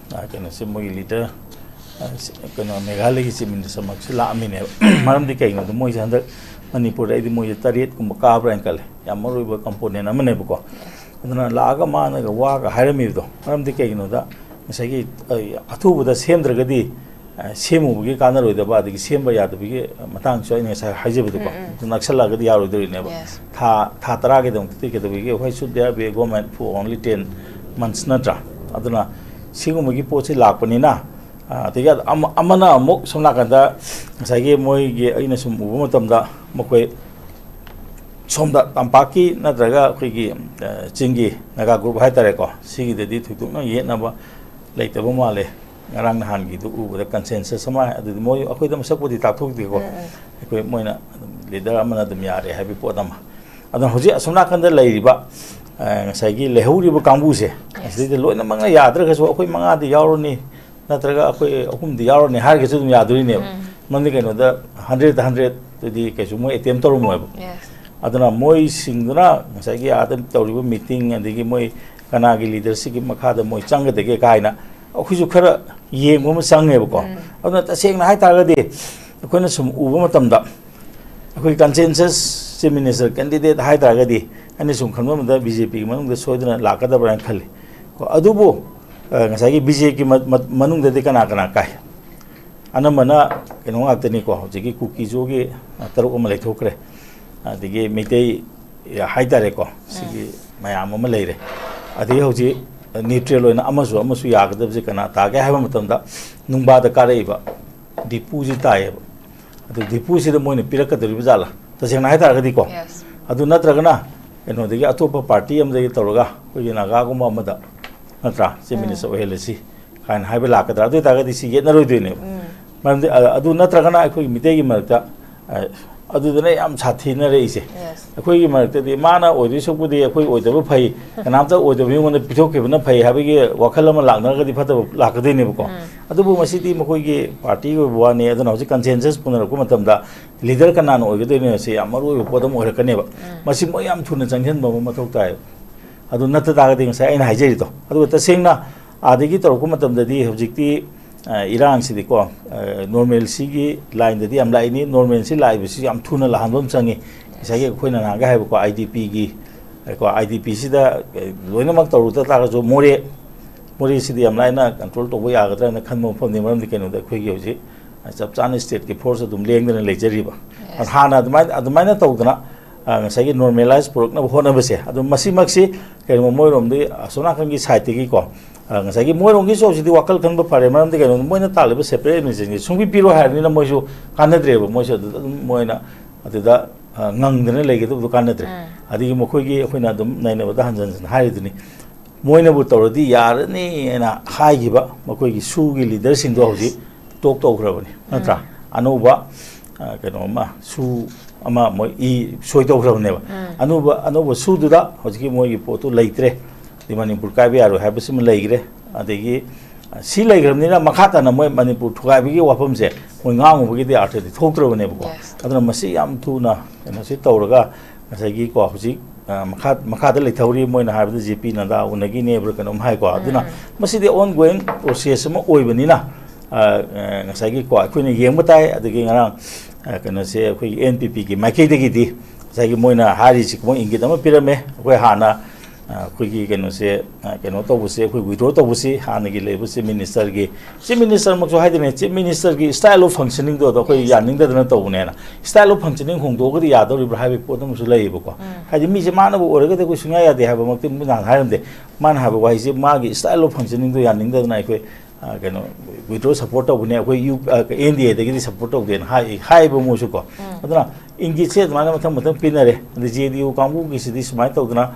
ꯀꯩꯅꯣꯁꯦ ꯃꯣꯏꯒꯤ ꯂꯤꯗꯔ ꯀꯩꯅꯣ ꯃꯦꯘꯥꯂꯌꯒꯤ ꯆꯤꯐ ꯃꯤꯅꯤꯁꯇꯔ ꯑꯃꯁꯨ ꯂꯥꯛꯑꯝꯃꯤꯅꯦꯕ ꯃꯔꯝꯗꯤ ꯀꯩꯒꯤꯅꯣꯗ ꯃꯣꯏꯁꯦ ꯍꯟꯗꯛ ꯃꯅꯤꯄꯨꯔꯗ ꯑꯩꯗꯤ ꯃꯣꯏꯁꯦ 8ꯀꯨꯝꯕ ꯀꯥꯕ꯭ꯔꯥ ꯍꯥꯏꯅ ꯈꯜꯂꯦ ꯌꯥꯝ ꯃꯔꯨꯑꯣꯏꯕ ꯀꯝꯄꯣꯅꯦꯟ ꯑꯃꯅꯦꯕꯀꯣ ꯑꯗꯨꯅ ꯂꯥꯛꯑꯒ ꯃꯥꯅꯒ ꯋꯥꯒ ꯍꯥꯏꯔꯝꯃꯤꯕꯗꯣ ꯃꯔꯝꯗꯤ ꯀꯩꯒꯤꯅꯣꯗ ꯉꯁꯥꯏꯒꯤ ꯑꯊꯨꯕꯗ ꯁꯦꯝꯗ꯭ꯔꯒꯗꯤ ꯁꯦꯝꯃꯨꯕꯒꯤ ꯀꯥꯟꯅꯔꯣꯏꯗꯕ ꯑꯗꯒꯤ ꯁꯦꯝꯕ ꯌꯥꯗꯕꯒꯤ ꯃꯇꯥꯡꯁꯨ ꯑꯩꯅ ꯉꯁꯥꯏ ꯍꯥꯏꯖꯕꯗꯨꯀꯣ ꯅꯛꯁꯜꯂꯛꯑꯒꯗꯤ ꯌꯥꯔꯣꯏꯗꯣꯔꯤꯅꯦꯕ ꯊꯥ ꯇꯔꯥꯒꯤꯗꯃꯛꯇꯗꯤ ꯀꯩꯗꯧꯕꯒꯤ ꯑꯩꯈꯣꯏ should there be government for only 10 months ꯅꯠꯇ꯭ꯔꯥ ꯑꯗꯨꯅ ꯁꯤꯒꯨꯝꯕꯒꯤ ꯄꯣꯠꯁꯤ ꯂꯥꯛꯄꯅꯤꯅ ꯑꯗꯒꯤ ꯑꯃꯅ ꯑꯃꯨꯛ ꯁꯣꯝ ꯅꯥꯀꯟꯗ ꯉꯁꯥꯏꯒꯤ ꯃꯣꯏꯒꯤ ꯑꯩꯅ ꯁꯨꯝ ꯎꯕ ꯃꯇꯝꯗ ꯃꯈꯣꯏ ꯁꯣꯝꯗ ꯇꯝꯄꯥꯛꯀꯤ ꯅꯠꯇ꯭ꯔꯒ ꯑꯩꯈꯣꯏꯒꯤ ꯆꯤꯡꯒꯤ ꯅꯥꯒꯥ ꯒ꯭ꯔꯨꯞ ꯍꯥꯏꯇꯥꯔꯦꯀꯣ ꯁꯤꯒꯤꯗꯗꯤ ꯊꯣꯏꯗꯣꯛꯅ ꯌꯦꯠꯅꯕ ꯂꯩꯇꯕ ꯃꯥꯜꯂꯦ ꯉꯔꯥꯡ ꯅꯍꯥꯟꯒꯤꯗꯨ ꯎꯕꯗ ꯀꯟꯁꯦꯟꯁꯁ ꯑꯃ ꯑꯗꯨꯗꯤ ꯃꯣꯏ ꯑꯩꯈꯣꯏꯗ ꯃꯁꯛꯄꯨꯗꯤ ꯇꯥꯛꯊꯣꯛꯇꯦꯀꯣ ꯑꯩꯈꯣꯏ ꯃꯣꯏꯅ ꯂꯤꯗꯔ ꯑꯃꯅ ꯑꯗꯨꯝ ꯌꯥꯔꯦ ꯍꯥꯏꯕ ꯄꯣꯠ ꯑꯃ ꯑꯗꯨꯅ ꯍꯧꯖꯤꯛ ꯑꯁꯣꯝ ꯅꯥꯀꯟꯗ ꯂꯩꯔꯤꯕ ꯉꯁꯥꯏꯒꯤ ꯂꯩꯍꯧꯔꯤꯕ ꯀꯥꯡꯕꯨꯁꯦ ꯑꯁꯤꯗꯩꯗ ꯂꯣꯏꯅꯃꯛꯅ ꯌꯥꯗ꯭ꯔꯒꯁꯨ ꯑꯩꯈꯣꯏ 5ꯗꯤ ꯌꯥꯎꯔꯅꯤ ꯅꯠꯇ꯭ꯔꯒ ꯑꯩꯈꯣꯏ 3ꯗꯤ ꯌꯥꯎꯔꯅꯤ ꯍꯥꯏꯔꯒꯁꯨ ꯑꯗꯨꯝ ꯌꯥꯗꯣꯔꯤꯅꯦꯕ ꯃꯔꯝꯗꯤ ꯀꯩꯅꯣꯗ 100ꯗꯗꯤ ꯀꯩꯁꯨ ꯃꯣꯏ ꯑꯦꯇꯦꯝ ꯇꯧꯔꯝꯃꯣꯏꯕ ꯑꯗꯨꯅ ꯃꯣꯏꯁꯤꯡꯗꯨꯅ ꯉꯁꯥꯏꯒꯤ ꯑꯥꯗ ꯇꯧꯔꯤꯕ ꯃꯤꯇꯤꯡ ꯑꯗꯒꯤ ꯃꯣꯏ ꯀꯅꯥꯒꯤ ꯂꯤꯗꯔꯁꯤꯞꯀꯤ ꯃꯈꯥꯗ ꯃꯣꯏ ꯆꯪꯒꯗꯒꯦ ꯀꯥꯏꯅ ꯑꯩꯈꯣꯏꯁꯨ ꯈꯔ ꯌꯦꯡꯕ ꯑꯃ ꯆꯪꯉꯦꯕꯀꯣ ꯑꯗꯨꯅ ꯇꯁꯦꯡꯅ ꯍꯥꯏꯇꯥꯔꯒꯗꯤ ꯑꯩꯈꯣꯏꯅ ꯁꯨꯝ ꯎꯕ ꯃꯇꯝꯗ ꯑꯩꯈꯣꯏ ꯀꯟꯁꯦꯟꯁꯁ ꯆꯤꯐ ꯃꯤꯅꯤꯁꯇꯔ ꯀꯦꯟꯗꯤꯗꯦꯠ ꯍꯥꯏꯇꯥꯔꯒꯗꯤ ꯑꯩꯅ ꯁꯨꯝ ꯈꯟꯕ ꯃꯇꯝꯗ BJPꯒꯤ ꯃꯅꯨꯡꯗ ꯁꯣꯏꯗꯅ ꯂꯥꯛꯀꯗꯕ꯭ꯔꯥꯅ ꯈꯜꯂꯤ ꯑꯗꯨꯕꯨ ꯉꯁꯥꯏꯒꯤ BJPꯒꯤ ꯃꯅꯨꯡꯗꯗꯤ ꯀꯅꯥ ꯀꯥꯏ ꯑꯅꯝꯕꯅ ꯀꯩꯅꯣ ꯉꯥꯛꯇꯅꯤꯀꯣ ꯍꯧꯖꯤꯛꯀꯤ ꯀꯨꯀꯤꯖꯣꯒꯤ 6 ꯑꯃ ꯂꯩꯊꯣꯛꯈ꯭ꯔꯦ ꯑꯗꯒꯤ ꯃꯩꯇꯩ ꯍꯥꯏꯇꯥꯔꯦꯀꯣ ꯁꯤꯒꯤ ꯃꯌꯥꯝ ꯑꯃ ꯂꯩꯔꯦ ꯑꯗꯒꯤ ꯍꯧꯖꯤꯛ ꯅ꯭ꯌꯨꯇ꯭ꯔꯦꯜ ꯑꯣꯏꯅ ꯑꯃꯁꯨ ꯌꯥꯒꯗꯕꯁꯦ ꯀꯅꯥ ꯇꯥꯒꯦ ꯍꯥꯏꯕ ꯃꯇꯝꯗ ꯅꯨꯡꯕꯥꯗ ꯀꯥꯔꯛꯏꯕ ꯗꯤꯄꯨꯁꯤ ꯇꯥꯏꯌꯦꯕ ꯑꯗꯨ ꯗꯤꯄꯨꯁꯤꯗ ꯃꯣꯏꯅ ꯄꯤꯔꯛꯀꯗꯧꯔꯤꯕ ꯖꯥꯠꯂꯥ ꯇꯁꯦꯡꯅ ꯍꯥꯏꯇꯥꯔꯒꯗꯤꯀꯣ ꯑꯗꯨ ꯅꯠꯇ꯭ꯔꯒꯅ ꯀꯩꯅꯣꯗꯒꯤ ꯑꯇꯣꯞꯄ ꯄꯥꯔꯇꯤ ꯑꯃꯗꯒꯤ ꯇꯧꯔꯒ ꯑꯩꯈꯣꯏꯒꯤ ꯅꯥꯒꯥꯒꯨꯝꯕ ꯑꯃꯗ ꯅꯠꯇ꯭ꯔꯥ ꯆꯤꯐ ꯃꯤꯅꯤꯁꯇꯔ ꯑꯣꯏꯍꯜꯂꯁꯤ ꯀꯥꯏꯅ ꯍꯥꯏꯕ ꯂꯥꯛꯀꯗ꯭ꯔꯥ ꯑꯗꯨ ꯑꯣꯏꯇꯥꯔꯒꯗꯤ ꯁꯤ ꯌꯦꯠꯅꯔꯣꯏꯗꯣꯏꯅꯦꯕ ꯃꯔꯝꯗꯤ ꯑꯗꯨ ꯅꯠꯇ꯭ꯔꯒꯅ ꯑꯩꯈꯣꯏꯒꯤ ꯃꯤꯇꯩꯒꯤ ꯃꯔꯛꯇ ꯑꯗꯨꯗꯅ ꯌꯥꯝ ꯁꯥꯊꯤꯅꯔꯛꯏꯁꯦ ꯑꯩꯈꯣꯏꯒꯤ ꯃꯔꯛꯇꯗꯤ ꯃꯥꯅ ꯑꯣꯏꯗꯣꯏ ꯁꯔꯨꯛꯄꯨꯗꯤ ꯑꯩꯈꯣꯏ ꯑꯣꯏꯗꯕ ꯐꯩ ꯀꯅꯥꯝꯇ ꯑꯣꯏꯗꯕ ꯃꯤꯉꯣꯟꯗ ꯄꯤꯊꯣꯛꯈꯤꯕꯅ ꯐꯩ ꯍꯥꯏꯕꯒꯤ ꯋꯥꯈꯜ ꯑꯃ ꯂꯥꯛꯅꯔꯒꯗꯤ ꯐꯠꯇꯕ ꯂꯥꯛꯀꯗꯣꯏꯅꯦꯕꯀꯣ ꯑꯗꯨꯕꯨ ꯃꯁꯤꯗꯤ ꯃꯈꯣꯏꯒꯤ ꯄꯥꯔꯇꯤꯒꯤ ꯑꯣꯏꯕ ꯋꯥꯅꯤ ꯑꯗꯨꯅ ꯍꯧꯖꯤꯛ ꯀꯟꯁꯦꯟꯁꯁ ꯄꯨꯅꯔꯛꯄ ꯃꯇꯝꯗ ꯂꯤꯗꯔ ꯀꯅꯥꯅ ꯑꯣꯏꯒꯗꯣꯏꯅꯣ ꯁꯤ ꯌꯥꯝ ꯃꯔꯨꯑꯣꯏꯕ ꯄꯣꯠ ꯑꯃ ꯑꯣꯏꯔꯛꯀꯅꯦꯕ ꯃꯁꯤ ꯃꯣꯏ ꯌꯥꯝ ꯊꯨꯅ ꯆꯪꯁꯤꯟꯕ ꯑꯃ ꯃꯊꯧ ꯇꯥꯏꯌꯦꯕ ꯑꯗꯨ ꯅꯠꯇ ꯇꯥꯔꯒꯗꯤ ꯉꯁꯥꯏ ꯑꯩꯅ ꯍꯥꯏꯖꯔꯤꯗꯣ ꯑꯗꯨꯒ ꯇꯁꯦꯡꯅ ꯑꯥꯗꯒꯤ ꯇꯧꯔꯛꯄ ꯃꯇꯝꯗꯗꯤ ꯍꯧꯖꯤꯛꯇꯤ ꯏꯔꯥꯡꯁꯤꯗꯤꯀꯣ ꯅꯣꯔꯃꯦꯜꯁꯤꯒꯤ ꯂꯥꯏꯟꯗꯗꯤ ꯌꯥꯝ ꯂꯥꯛꯏꯅꯤ ꯅꯣꯔꯃꯦꯜꯁꯤ ꯂꯥꯛꯏꯕꯁꯤ ꯌꯥꯝ ꯊꯨꯅ ꯂꯥꯛꯍꯟꯕ ꯑꯃ ꯆꯪꯉꯤ ꯉꯁꯥꯏꯒꯤ ꯑꯩꯈꯣꯏꯅ ꯅꯍꯥꯟꯒ ꯍꯥꯏꯕꯀꯣ IDPꯒꯤ IDPꯁꯤꯗ ꯂꯣꯏꯅꯃꯛ ꯇꯧꯔꯨꯗ ꯇꯥꯔꯒꯁꯨ ꯃꯣꯔꯦꯁꯤꯗꯤ ꯌꯥꯝ ꯂꯥꯏꯅ ꯀꯟꯇ꯭ꯔꯣꯜ ꯇꯧꯕ ꯌꯥꯒꯗ꯭ꯔꯥꯅ ꯈꯟꯕ ꯃꯐꯝꯅꯤ ꯃꯔꯝꯗꯤ ꯀꯩꯅꯣꯗ ꯑꯩꯈꯣꯏꯒꯤ ꯍꯧꯖꯤꯛ ꯆꯞ ꯆꯥꯅ ꯁ꯭ꯇꯦꯠꯀꯤ ꯐꯣꯔꯁ ꯑꯗꯨꯝ ꯂꯦꯡꯗꯅ ꯂꯩꯖꯔꯤꯕ ꯍꯥꯟꯅ ꯑꯗꯨꯃꯥꯏꯅ ꯇꯧꯗꯅ ꯉꯁꯥꯏꯒꯤ ꯅꯣꯔꯃꯦꯂꯥꯏꯁ ꯄꯨꯔꯛꯅꯕ ꯍꯣꯠꯅꯕꯁꯦ ꯑꯗꯨ ꯃꯁꯤꯃꯛꯁꯤ ꯀꯩꯅꯣ ꯃꯣꯏꯔꯣꯝꯗꯤ ꯑꯁꯣꯝ ꯅꯥꯀꯟꯒꯤ ꯁꯥꯏꯠꯇꯒꯤꯀꯣ ꯉꯁꯥꯏꯒꯤ ꯃꯣꯏꯔꯣꯝꯒꯤꯁꯨ ꯍꯧꯖꯤꯛꯇꯤ ꯋꯥꯈꯜ ꯈꯟꯕ ꯐꯔꯦ ꯃꯔꯝꯗꯤ ꯀꯩꯅꯣ ꯃꯣꯏꯅ ꯇꯥꯜꯂꯤꯕ ꯁꯦꯄꯔꯦꯠ ꯑꯦꯗꯃꯤꯅꯤꯁꯇ꯭ꯔꯦꯁꯟ ꯁꯨꯡꯄꯤ ꯄꯤꯔꯣ ꯍꯥꯏꯔꯕꯅꯤꯅ ꯃꯣꯏꯁꯨ ꯀꯥꯟꯅꯗ꯭ꯔꯦꯕ ꯃꯣꯏꯁꯨ ꯑꯗꯨꯗ ꯑꯗꯨꯝ ꯃꯣꯏꯅ ꯑꯗꯨꯗ ꯉꯪꯗꯅ ꯂꯩꯒꯗꯕꯗꯨ ꯀꯥꯟꯅꯗ꯭ꯔꯦ ꯑꯗꯒꯤ ꯃꯈꯣꯏꯒꯤ ꯑꯩꯈꯣꯏꯅ ꯑꯗꯨꯝ ꯅꯩꯅꯕꯗ ꯍꯟꯖꯤꯟ ꯍꯥꯏꯔꯤꯗꯨꯅꯤ ꯃꯣꯏꯅꯕꯨ ꯇꯧꯔꯗꯤ ꯌꯥꯔꯅꯤꯅ ꯍꯥꯏꯈꯤꯕ ꯃꯈꯣꯏꯒꯤ ꯁꯨꯒꯤ ꯂꯤꯗꯔꯁꯤꯡꯗꯣ ꯍꯧꯖꯤꯛ ꯇꯣꯛ ꯇꯧꯈ꯭ꯔꯕꯅꯤ ꯅꯠꯇ꯭ꯔꯥ ꯑꯅꯧꯕ ꯀꯩꯅꯣ ꯑꯃ ꯁꯨ ꯑꯃ ꯃꯣꯏ ꯁꯣꯏ ꯇꯧꯈ꯭ꯔꯕꯅꯦꯕ ꯑꯅꯧꯕ ꯁꯨꯗꯨꯗ ꯍꯧꯖꯤꯛꯀꯤ ꯃꯣꯏꯒꯤ ꯄꯣꯠꯇꯨ ꯂꯩꯇ꯭ꯔꯦ ꯃꯅꯤꯄꯨꯔ ꯀꯥꯏꯕ ꯌꯥꯔꯣꯏ ꯍꯥꯏꯕꯁꯤꯃ ꯂꯩꯈ꯭ꯔꯦ ꯑꯗꯒꯤ ꯁꯤ ꯂꯩꯈ꯭ꯔꯕꯅꯤꯅ ꯃꯈꯥ ꯇꯥꯅ ꯃꯣꯏ ꯃꯅꯤꯄꯨꯔ ꯊꯨꯒꯥꯏꯕꯒꯤ ꯋꯥꯐꯝꯁꯦ ꯃꯣꯏ ꯉꯥꯡꯉꯨꯕꯒꯤꯗꯤ ꯑꯥꯔꯊꯗꯤ ꯊꯣꯛꯇ꯭ꯔꯕꯅꯦꯕꯀꯣ ꯑꯗꯨꯅ ꯃꯁꯤ ꯌꯥꯝ ꯊꯨꯅ ꯀꯩꯅꯣꯁꯤ ꯇꯧꯔꯒ ꯉꯁꯥꯏꯒꯤꯀꯣ ꯍꯧꯖꯤꯛ ꯃꯈꯥꯗ ꯂꯩꯊꯧꯔꯤ ꯃꯣꯏꯅ ꯍꯥꯏꯕꯗ JP ꯅꯗꯥ ꯎꯅꯈꯤꯅꯦꯕ꯭ꯔꯥ ꯀꯩꯅꯣꯝ ꯍꯥꯏꯀꯣ ꯑꯗꯨꯅ ꯃꯁꯤꯗꯤ ꯑꯣꯟꯒꯣꯌꯤꯡ ꯄ꯭ꯔꯣꯁꯦꯁ ꯑꯃ ꯑꯣꯏꯕꯅꯤꯅ ꯉꯁꯥꯏꯒꯤꯀꯣ ꯑꯩꯈꯣꯏꯅ ꯌꯦꯡꯕ ꯇꯥꯏ ꯑꯗꯒꯤ ꯉꯔꯥꯡ ꯀꯩꯅꯣꯁꯦ ꯑꯩꯈꯣꯏꯒꯤ NPPꯒꯤ ꯃꯥꯏꯀꯩꯗꯒꯤꯗꯤ ꯉꯁꯥꯏꯒꯤ ꯃꯣꯏꯅ ꯍꯥꯏꯔꯤꯁꯤ ꯃꯣꯏ ꯏꯪꯒꯤꯠ ꯑꯃ ꯄꯤꯔꯝꯃꯦ ꯑꯩꯈꯣꯏ ꯍꯥꯟꯅ ꯑꯩꯈꯣꯏꯒꯤ ꯀꯩꯅꯣꯁꯦ ꯀꯩꯅꯣ ꯇꯧꯕꯁꯦ ꯑꯩꯈꯣꯏ ꯋꯤꯗ꯭ꯔꯣ ꯇꯧꯕꯁꯤ ꯍꯥꯟꯅꯒꯤ ꯂꯩꯕ ꯆꯤꯐ ꯃꯤꯅꯤꯁꯇꯔꯃꯛꯁꯨ ꯍꯥꯏꯗꯣꯏꯅꯦ ꯆꯤꯐ ꯃꯤꯅꯤꯁꯇꯔꯒꯤ ꯁ꯭ꯇꯥꯏꯜ ꯑꯣꯐ ꯐꯪꯁꯅꯤꯡꯗꯣ ꯑꯩꯈꯣꯏ ꯌꯥꯅꯤꯡꯗꯗꯅ ꯇꯧꯕꯅꯦꯅ ꯁ꯭ꯇꯥꯏꯜ ꯑꯣꯐ ꯐꯪꯁꯅꯤꯡ ꯍꯣꯡꯗꯣꯛꯑꯒꯗꯤ ꯌꯥꯗꯧꯔꯤꯕ꯭ꯔꯥ ꯍꯥꯏꯕꯒꯤ ꯄꯣꯠ ꯑꯃꯁꯨ ꯂꯩꯌꯦꯕꯀꯣ ꯍꯥꯏꯗꯤ ꯃꯤꯁꯦ ꯃꯥꯅꯕꯨ ꯑꯣꯏꯔꯒꯗꯤ ꯑꯩꯈꯣꯏ ꯁꯨꯡꯌꯥ ꯌꯥꯗꯦ ꯍꯥꯏꯕꯃꯛꯇꯤ ꯅꯍꯥꯟ ꯍꯥꯏꯔꯝꯗꯦ ꯃꯥꯅ ꯍꯥꯏꯕ ꯋꯥꯍꯩꯁꯦ ꯃꯥꯒꯤ ꯁ꯭ꯇꯥꯏꯜ ꯑꯣꯐ ꯐꯪꯁꯅꯤꯡꯗꯣ ꯌꯥꯅꯤꯡꯗꯗꯅ ꯑꯩꯈꯣꯏ ꯀꯩꯅꯣ ꯋꯤꯗ꯭ꯔꯣ ꯁꯞꯄꯣꯔꯠ ꯇꯧꯕꯅꯦ ꯑꯩꯈꯣꯏ NDAꯗꯒꯤꯗꯤ ꯁꯞꯄꯣꯔꯠ ꯇꯧꯗꯦꯅ ꯍꯥꯏꯕ ꯃꯣꯏꯁꯨꯀꯣ ꯑꯗꯨꯅ ꯏꯪꯒꯤꯠꯁꯦ ꯑꯗꯨꯃꯥꯏꯅ ꯃꯊꯪ ꯄꯤꯅꯔꯦ ꯑꯗꯩ JDU ꯀꯥꯡꯕꯨꯒꯤꯁꯤꯗꯤ ꯁꯨꯃꯥꯏꯅ ꯇꯧꯗꯅ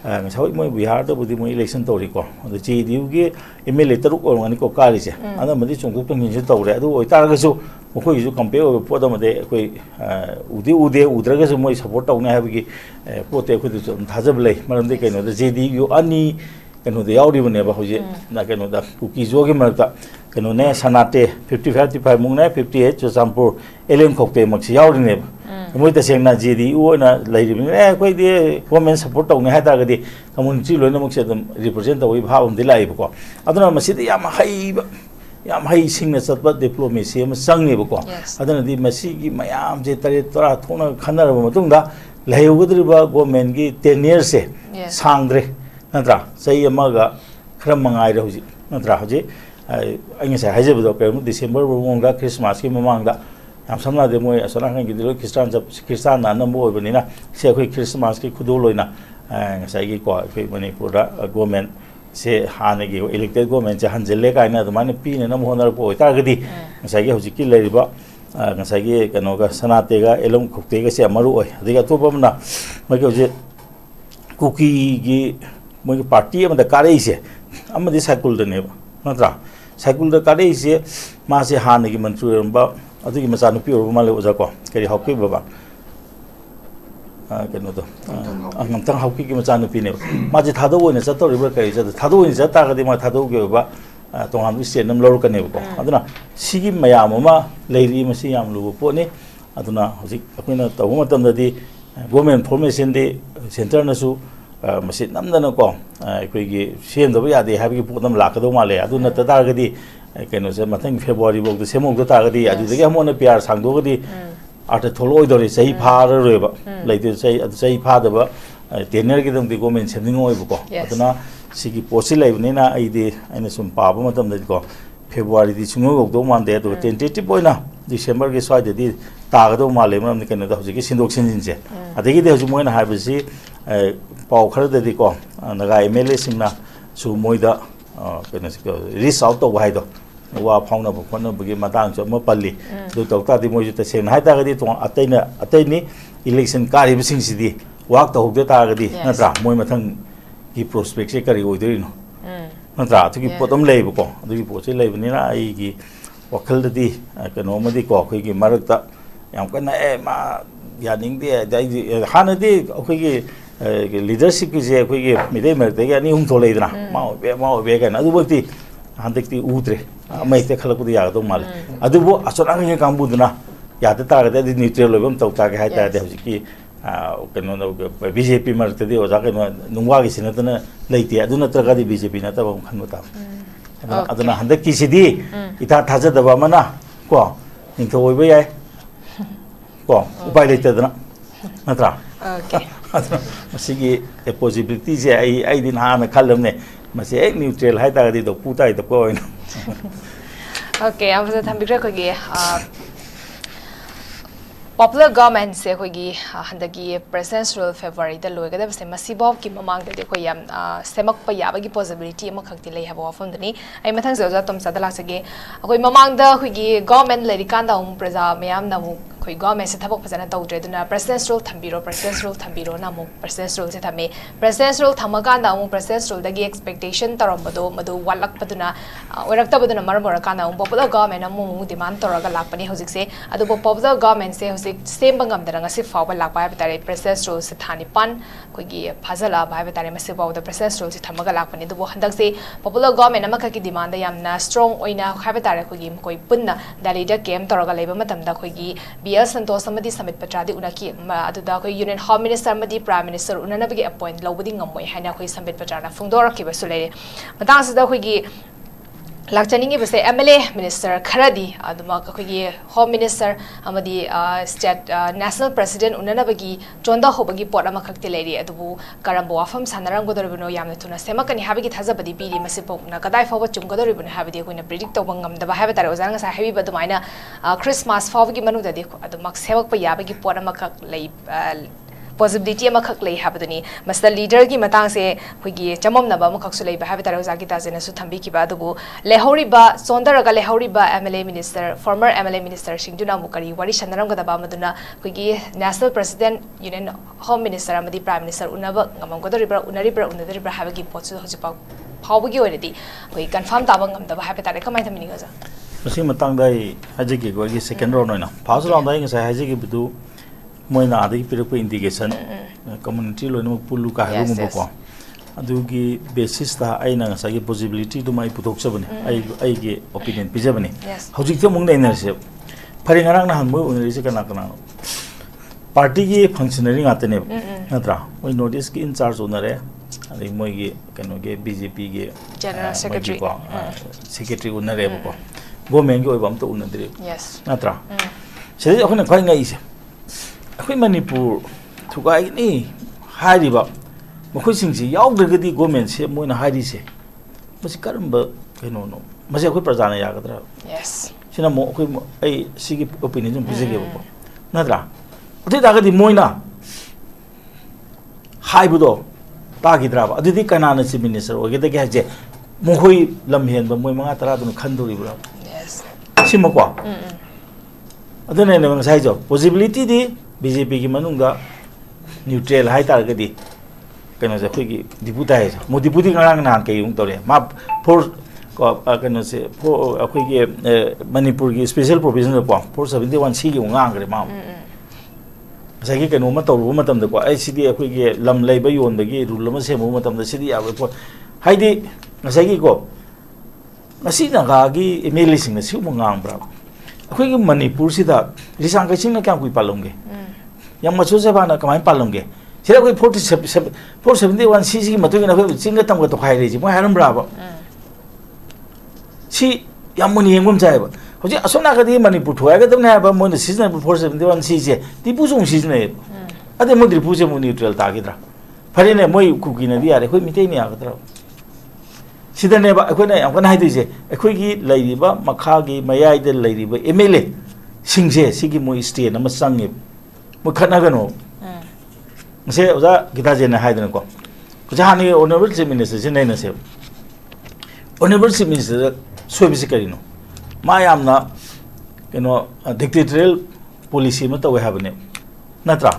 ꯉꯁꯥꯏ ꯃꯣꯏ ꯕꯤꯍꯥꯔꯗꯕꯨꯗꯤ ꯃꯣꯏ ꯏꯂꯦꯛꯁꯟ ꯇꯧꯔꯤꯀꯣ ꯑꯗꯣ JDUꯒꯤ MLA 3 ꯑꯣꯏꯔꯝꯒꯅꯤꯀꯣ ꯀꯥꯔꯤꯁꯦ ꯑꯅꯝꯕꯗꯤ ꯆꯣꯡꯊꯣꯛ ꯆꯣꯡꯁꯤꯟꯁꯨ ꯇꯧꯔꯦ ꯑꯗꯨ ꯑꯣꯏꯇꯥꯔꯒꯁꯨ ꯃꯈꯣꯏꯒꯤꯁꯨ ꯀꯝꯄꯦꯌꯔ ꯑꯣꯏꯕ ꯄꯣꯠ ꯑꯃꯗꯤ ꯑꯩꯈꯣꯏ ꯎꯗ꯭ꯔꯒꯁꯨ ꯃꯣꯏ ꯁꯞꯄꯣꯔꯠ ꯇꯧꯅꯤ ꯍꯥꯏꯕꯒꯤ ꯄꯣꯠꯇꯤ ꯑꯩꯈꯣꯏꯗꯁꯨ ꯑꯗꯨꯝ ꯊꯥꯖꯕ ꯂꯩ ꯃꯔꯝꯗꯤ ꯀꯩꯅꯣꯗ JDU ꯑꯅꯤ ꯀꯩꯅꯣꯗ ꯌꯥꯎꯔꯤꯕꯅꯦꯕ ꯍꯧꯖꯤꯛ ꯀꯩꯅꯣꯗ ꯀꯨꯀꯤꯖꯣꯒꯤ ꯃꯔꯛꯇ ꯀꯩꯅꯣꯅꯦ ꯁꯅꯥꯇꯦ 55 ꯃꯨꯛꯅꯦ 58 ꯆꯨꯔꯆꯥꯟꯄꯨꯔ LN ꯈꯣꯛꯇꯦꯃꯛꯁꯤ ꯌꯥꯎꯔꯤꯅꯦꯕ ꯃꯣꯏ ꯇꯁꯦꯡꯅ JDU ꯑꯣꯏꯅ ꯂꯩꯔꯤꯕꯅꯤꯅ ꯑꯩꯈꯣꯏꯗꯤ ꯒꯣꯔꯃꯦꯟ ꯁꯞꯄꯣꯔꯠ ꯇꯧꯅꯤ ꯍꯥꯏꯇꯥꯔꯒꯗꯤ ꯀꯝꯃꯨꯅꯤꯇꯤ ꯂꯣꯏꯅꯃꯛꯁꯦ ꯑꯗꯨꯝ ꯔꯤꯄ꯭ꯔꯖꯦꯟ ꯇꯧꯕꯒꯤ ꯚꯥꯕ ꯑꯃꯗꯤ ꯂꯥꯛꯏꯕꯀꯣ ꯑꯗꯨꯅ ꯃꯁꯤꯗ ꯌꯥꯝ ꯍꯩꯁꯤꯡꯅ ꯆꯠꯄ ꯗꯤꯄ꯭ꯂꯣꯃꯦꯁꯤ ꯑꯃ ꯆꯪꯉꯦꯕꯀꯣ ꯑꯗꯨꯅꯗꯤ ꯃꯁꯤꯒꯤ ꯃꯌꯥꯝꯁꯦ 9 ꯊꯣꯛꯅ ꯈꯟꯅꯔꯕ ꯃꯇꯨꯡꯗ ꯂꯩꯍꯧꯒꯗꯧꯔꯤꯕ ꯒꯣꯔꯃꯦꯟꯒꯤ ꯇꯦꯅꯤꯌꯔꯁꯦ ꯁꯥꯡꯗ꯭ꯔꯦ ꯅꯠꯇ꯭ꯔꯥ ꯆꯍꯤ ꯑꯃꯒ ꯈꯔ ꯃꯉꯥꯏꯔꯦ ꯍꯧꯖꯤꯛ ꯅꯠꯇ꯭ꯔꯥ ꯍꯧꯖꯤꯛ anh ngài hay giờ cái December mong đã Christmas cái mong đã làm xong là để mọi ở sau này cái điều Christian là năm mỗi bên này na sẽ cái Christmas cái khu đô rồi na ngài cái quả cái bên này pura government sẽ hà này cái elected government sẽ handle lấy cái này tụi mình pi này nó muốn là bồi ta cái đi ngài cái hồi cái lấy đi ngài cái nó cái sanate cái elom khúc tế cái sẽ maru ơi thì cái top mà mấy cái gì cookie cái mấy cái party mà cái đấy sẽ amma di cycle de ne natra cycle de kare se ma se han gi man chu ba adu gi masan pi ro ma le uza ko kari hockey ba ke no to ngam tang hockey gi masan pi ne ma ji thado wo ne sa to ri ba kai sa thado ni sa ta ga di ma thado ge ba to han wi se nam lo ka ne ko aduna si gi mayam ma le ri ma si yam lu po ne aduna hoji apina to ma tam da di government formation de center na su masi namdana ko aikoigi sendaba yade habigi putam lakado male aduna tatargadi keno se mathang February bok de semok da targadi adudagi amona pyar sangdogadi arte tholoi dori sei phar reba leite sei phadaba tener gi dum di government sending oi ko aduna sigi posi leibni na aide aina sum paba matam da ko February di chungo gok do man de to tentative boina December gi swai de di tagado male mam ni keno da hoji gi sindok sinjin je adagi de hoji moina habisi pau khar de di ko naga MLA singna su moida kena reach out to wai do wa phang na phon na bugi matang cho ma palli do tok ta di moi ju ta sen hai ta ga di to atai ni election kari bi sing si di wak to hok ta ga di na tra moi mathang ki prospect se kari oi dori no na tra tu ki potom lei bu ko du ki po se lei ni na ai ki wakhal de di keno ma di ko khoi ki marak ta yam kana ma ya ning de dai hana di khoi ki leadership ki je khoi ki midai mer de ga ni hum tholei dna ma be ga na du bakti handik ti utre mai te khala ku ya do mal adu bo asona nge kambu dna ya ta ta ga di neutral lobam tok ta ga hai ta de ki keno no BJP mar te di oja ke no nungwa gi sina tana leite adu na tra ga di BJP na ta bam khan ta aduna handik ki sidi ita thaja da ba mana ko ning thoi ba yai ko upai leite dna natra okay masigi a possibility je ai din ha na khalam ne masi ek neutral hai ta di do putai to ko okay am sa thambikra ko ge popular government se ko gi handagi presidential February da loi ga da se masibob ki mamang de ko yam semak pa ya ba gi possibility am khakti lei ha ba fam dani ai mathang se ja tom sa da la se ge akoi mamang da ko gi government le kan da praja mayam na mu koi government se thabok phajana tawdre duna presidential thambiro na mu presidential se thame presidential thamaga na mu presidential dagi expectation tarom bado madu walak paduna orakta baduna marmora kana mu popular government mu demand toraga lakpani hojik se adu popular government se hojik same bangam daranga se fawa lakpa bitare presidential se thani pan koi gi phajala bai bitare mase baw da presidential se thamaga lakpani du handak se popular government amaka ki demand yamna strong oina khabitare koi gi koi punna dali da kem toraga leba matam da koi gi BL Santos samadi Samit Patradi unaki aduda koi Union Home Minister madi Prime Minister unana bagi appoint lobudi ngamoi haina koi Samit Patrana fungdora ki basule matang sida koi gi lakchaningi base MLA Minister Kharadi aduma koi gi Home Minister amadi State National President unana bagi chonda hobagi pot ama khakti leri adubu karambo afam sanaram godoribno yamna tuna semakani habagi thazabadi biri masipok na kadai fawa chumgodoribno habadi koina predict tobangam da haba tare ozanga sa hebi badumaina Christmas fawagi manu da dekho adumak sevak pa yabagi pot ama khak lei possibility ama khak lei habaduni masta leader gi matang se khoigi chamom na ba ma khak su lei ba habi taro zaki ta jena su thambi ki ba dubu lehori ba sondara ga lehori ba MLA minister former MLA minister singduna mukari wari shandaram ga da ba maduna khoigi national president union home minister amadi prime minister unaba ngamam ga dori bra unadari bra habagi potsu hoji pa phawgi oredi khoi confirm ta ba ngam da ba habi tare kamai thamini ga ja masi matang dai haji ki go gi second round noina first round dai ngai haji ki bidu moina adi pirpo indication community lo no pulu ka ha mu ko adugi basis ta aina sa gi possibility to mai putok sabane ai ge opinion pijabane hojik to mung nei na se phari ngarang na han mo unri se kana kana party gi functionary ngate ne natra oi notice ki in charge onare ari moi gi kano ge BJP ge general secretary secretary unare ko government gi oi bam to unadre yes natra se khone khoi ngai se akhoi manipur thukai ni hariba makhoi singsi yaudragadi government se moina hari se masi karamba keno no ꯃꯁꯤ ꯑꯩꯈꯣꯏ ꯄ꯭ꯔꯖꯥꯅ ꯌꯥꯒꯗ꯭ꯔꯥ Yes. ꯁꯤꯅ ꯑꯃꯨꯛ ꯑꯩꯈꯣꯏ ꯑꯩ ꯁꯤꯒꯤ opinion ꯁꯨꯝ ꯄꯤꯖꯒꯦꯕꯀꯣ ꯅꯠꯇ꯭ꯔꯥ ꯑꯗꯨ ꯑꯣꯏꯇꯥꯔꯒꯗꯤ ꯃꯣꯏꯅ ꯍꯥꯏꯕꯗꯣ ꯇꯥꯈꯤꯗ꯭ꯔꯕ ꯑꯗꯨꯗꯤ ꯀꯅꯥꯅ ꯆꯤꯐ ꯃꯤꯅꯤꯁꯇꯔ ꯑꯣꯏꯒꯗꯒꯦ ꯍꯥꯏꯁꯦ ꯃꯈꯣꯏ ꯂꯝ ꯍꯦꯟꯕ ꯃꯣꯏ 5-10ꯗꯨꯅ ꯈꯟꯗꯣꯔꯤꯕ꯭ꯔꯥ Yes. ꯁꯤꯃꯀꯣ ꯑꯗꯨꯅꯦꯕ ꯉꯁꯥꯏ ꯍꯥꯏꯖꯣ ꯄꯣꯁꯤꯕꯤꯂꯤꯇꯤꯗꯤ ꯕꯤꯖꯦꯄꯤꯒꯤ ꯃꯅꯨꯡꯗ ꯅ꯭ꯌꯨꯇ꯭ꯔꯦꯜ ꯍꯥꯏꯇꯥꯔꯒꯗꯤ ꯀꯩꯅꯣꯁꯦ ꯑꯩꯈꯣꯏꯒꯤ ꯗꯤꯄꯨ ꯇꯥꯏꯁꯦ ꯗꯤꯄꯨꯗꯤ ꯉꯔꯥꯡ ꯅꯍꯥꯟ ꯀꯩ ꯑꯃꯨꯛ ꯇꯧꯔꯦ ꯃꯥ ꯐꯣꯔ ꯀꯩꯅꯣꯁꯦ ꯑꯩꯈꯣꯏꯒꯤ ꯃꯅꯤꯄꯨꯔꯒꯤ ꯁ꯭ꯄꯦꯁꯦꯜ ꯄ꯭ꯔꯣꯚꯤꯖꯟꯗꯀꯣ 471(c) ꯒꯤ ꯑꯃꯨꯛ ꯉꯥꯡꯈ꯭ꯔꯦ ꯃꯥ ꯉꯁꯥꯏꯒꯤ ꯀꯩꯅꯣꯝꯃ ꯇꯧꯔꯨꯕ ꯃꯇꯝꯗꯀꯣ ꯑꯩ ꯁꯤꯗꯤ ꯑꯩꯈꯣꯏꯒꯤ ꯂꯝ ꯂꯩꯕ ꯌꯣꯟꯕꯒꯤ ꯔꯨꯜ ꯑꯃ ꯁꯦꯝꯃꯨꯕ ꯃꯇꯝꯗ ꯁꯤꯗꯤ ꯌꯥꯔꯣꯏ ꯄꯣꯠ ꯍꯥꯏꯗꯤ ꯉꯁꯥꯏꯒꯤꯀꯣ ꯉꯁꯤ ꯅꯥꯒꯥꯒꯤ MLAꯁꯤꯡꯅ ꯁꯤꯒꯨꯝꯕ ꯉꯥꯡꯕ꯭ꯔꯥ ꯑꯩꯈꯣꯏꯒꯤ ꯃꯅꯤꯄꯨꯔꯁꯤꯗ ꯔꯤꯁꯥꯡ ꯀꯩꯁꯤꯡꯅ ꯀꯌꯥꯝ ꯀꯨꯏ ꯄꯥꯜꯂꯝꯒꯦ ꯌꯥꯝ ꯃꯆꯨ ꯁꯦꯕꯥꯅ ꯀꯃꯥꯏꯅ ꯄꯥꯜꯂꯝꯒꯦ ꯁꯤꯗ ꯑꯩꯈꯣꯏ 471(c) ꯁꯤꯒꯤ ꯃꯇꯨꯡ ꯏꯟꯅ ꯑꯩꯈꯣꯏ ꯆꯤꯡꯒ ꯇꯝꯒ ꯇꯣꯈꯥꯏꯔꯤꯁꯤ ꯃꯣꯏ ꯍꯥꯏꯔꯝꯕ꯭ꯔꯥꯕ ꯁꯤ ꯌꯥꯝ ꯃꯨꯟꯅ ꯌꯦꯡꯕ ꯑꯃ ꯆꯥꯏꯌꯦꯕ ꯍꯧꯖꯤꯛ ꯑꯁꯣꯝ ꯅꯥꯀꯟꯗꯒꯤ ꯃꯅꯤꯄꯨꯔ ꯊꯨꯒꯥꯏꯒꯗꯕꯅꯤ ꯍꯥꯏꯕ ꯃꯣꯏꯅ ꯁꯤꯖꯤꯟꯅꯕ 471(c)ꯁꯦ ꯇꯤꯄꯨꯁꯨ ꯑꯃꯨꯛ ꯁꯤꯖꯤꯟꯅꯩꯌꯦꯕ ꯑꯗꯩ ꯃꯣꯏ ꯇꯤꯄꯨꯁꯦ ꯑꯃꯨꯛ ꯅ꯭ꯌꯨꯇ꯭ꯔꯦꯜ ꯇꯥꯈꯤꯗ꯭ꯔꯥ ꯐꯔꯦꯅꯦ ꯃꯣꯏ ꯀꯨꯀꯤꯅꯗꯤ ꯌꯥꯔꯦ ꯑꯩꯈꯣꯏ ꯃꯤꯇꯩꯅ ꯌꯥꯒꯗ꯭ꯔꯥ ꯁꯤꯗꯅꯦꯕ ꯑꯩꯈꯣꯏꯅ ꯌꯥꯝ ꯀꯟꯅ ꯍꯥꯏꯗꯣꯏꯁꯦ ꯑꯩꯈꯣꯏꯒꯤ ꯂꯩꯔꯤꯕ ꯃꯈꯥꯒꯤ ꯃꯌꯥꯏꯗ ꯂꯩꯔꯤꯕ MLA ꯁꯤꯡꯁꯦ ꯁꯤꯒꯤ ꯃꯣꯏ ꯁ꯭ꯇꯦꯟ ꯑꯃ ꯆꯪꯉꯦꯕ ꯃꯣꯏ ꯈꯠꯅꯒꯅꯣ ꯉꯁꯤ ꯑꯣꯖꯥ ꯒꯤꯇꯥꯖꯦꯟꯅ ꯍꯥꯏꯗꯅꯀꯣ ꯍꯧꯖꯤꯛ ꯍꯥꯟꯅꯒꯤ ꯑꯣꯅꯔꯦꯕꯜ ꯆꯤꯐ ꯃꯤꯅꯤꯁꯇꯔꯁꯦ ꯅꯩꯅꯁꯦꯕ ꯑꯣꯅꯔꯦꯕꯜ ꯆꯤꯐ ꯃꯤꯅꯤꯁꯇꯔꯗ ꯁꯣꯏꯕꯁꯤ ꯀꯔꯤꯅꯣ ꯃꯥ ꯌꯥꯝꯅ ꯀꯩꯅꯣ ꯗꯤꯛꯇꯦꯇꯣꯔꯤꯌꯦꯜ ꯄꯣꯂꯤꯁꯤ ꯑꯃ ꯇꯧꯋꯦ ꯍꯥꯏꯕꯅꯦ ꯅꯠꯇ꯭ꯔꯥ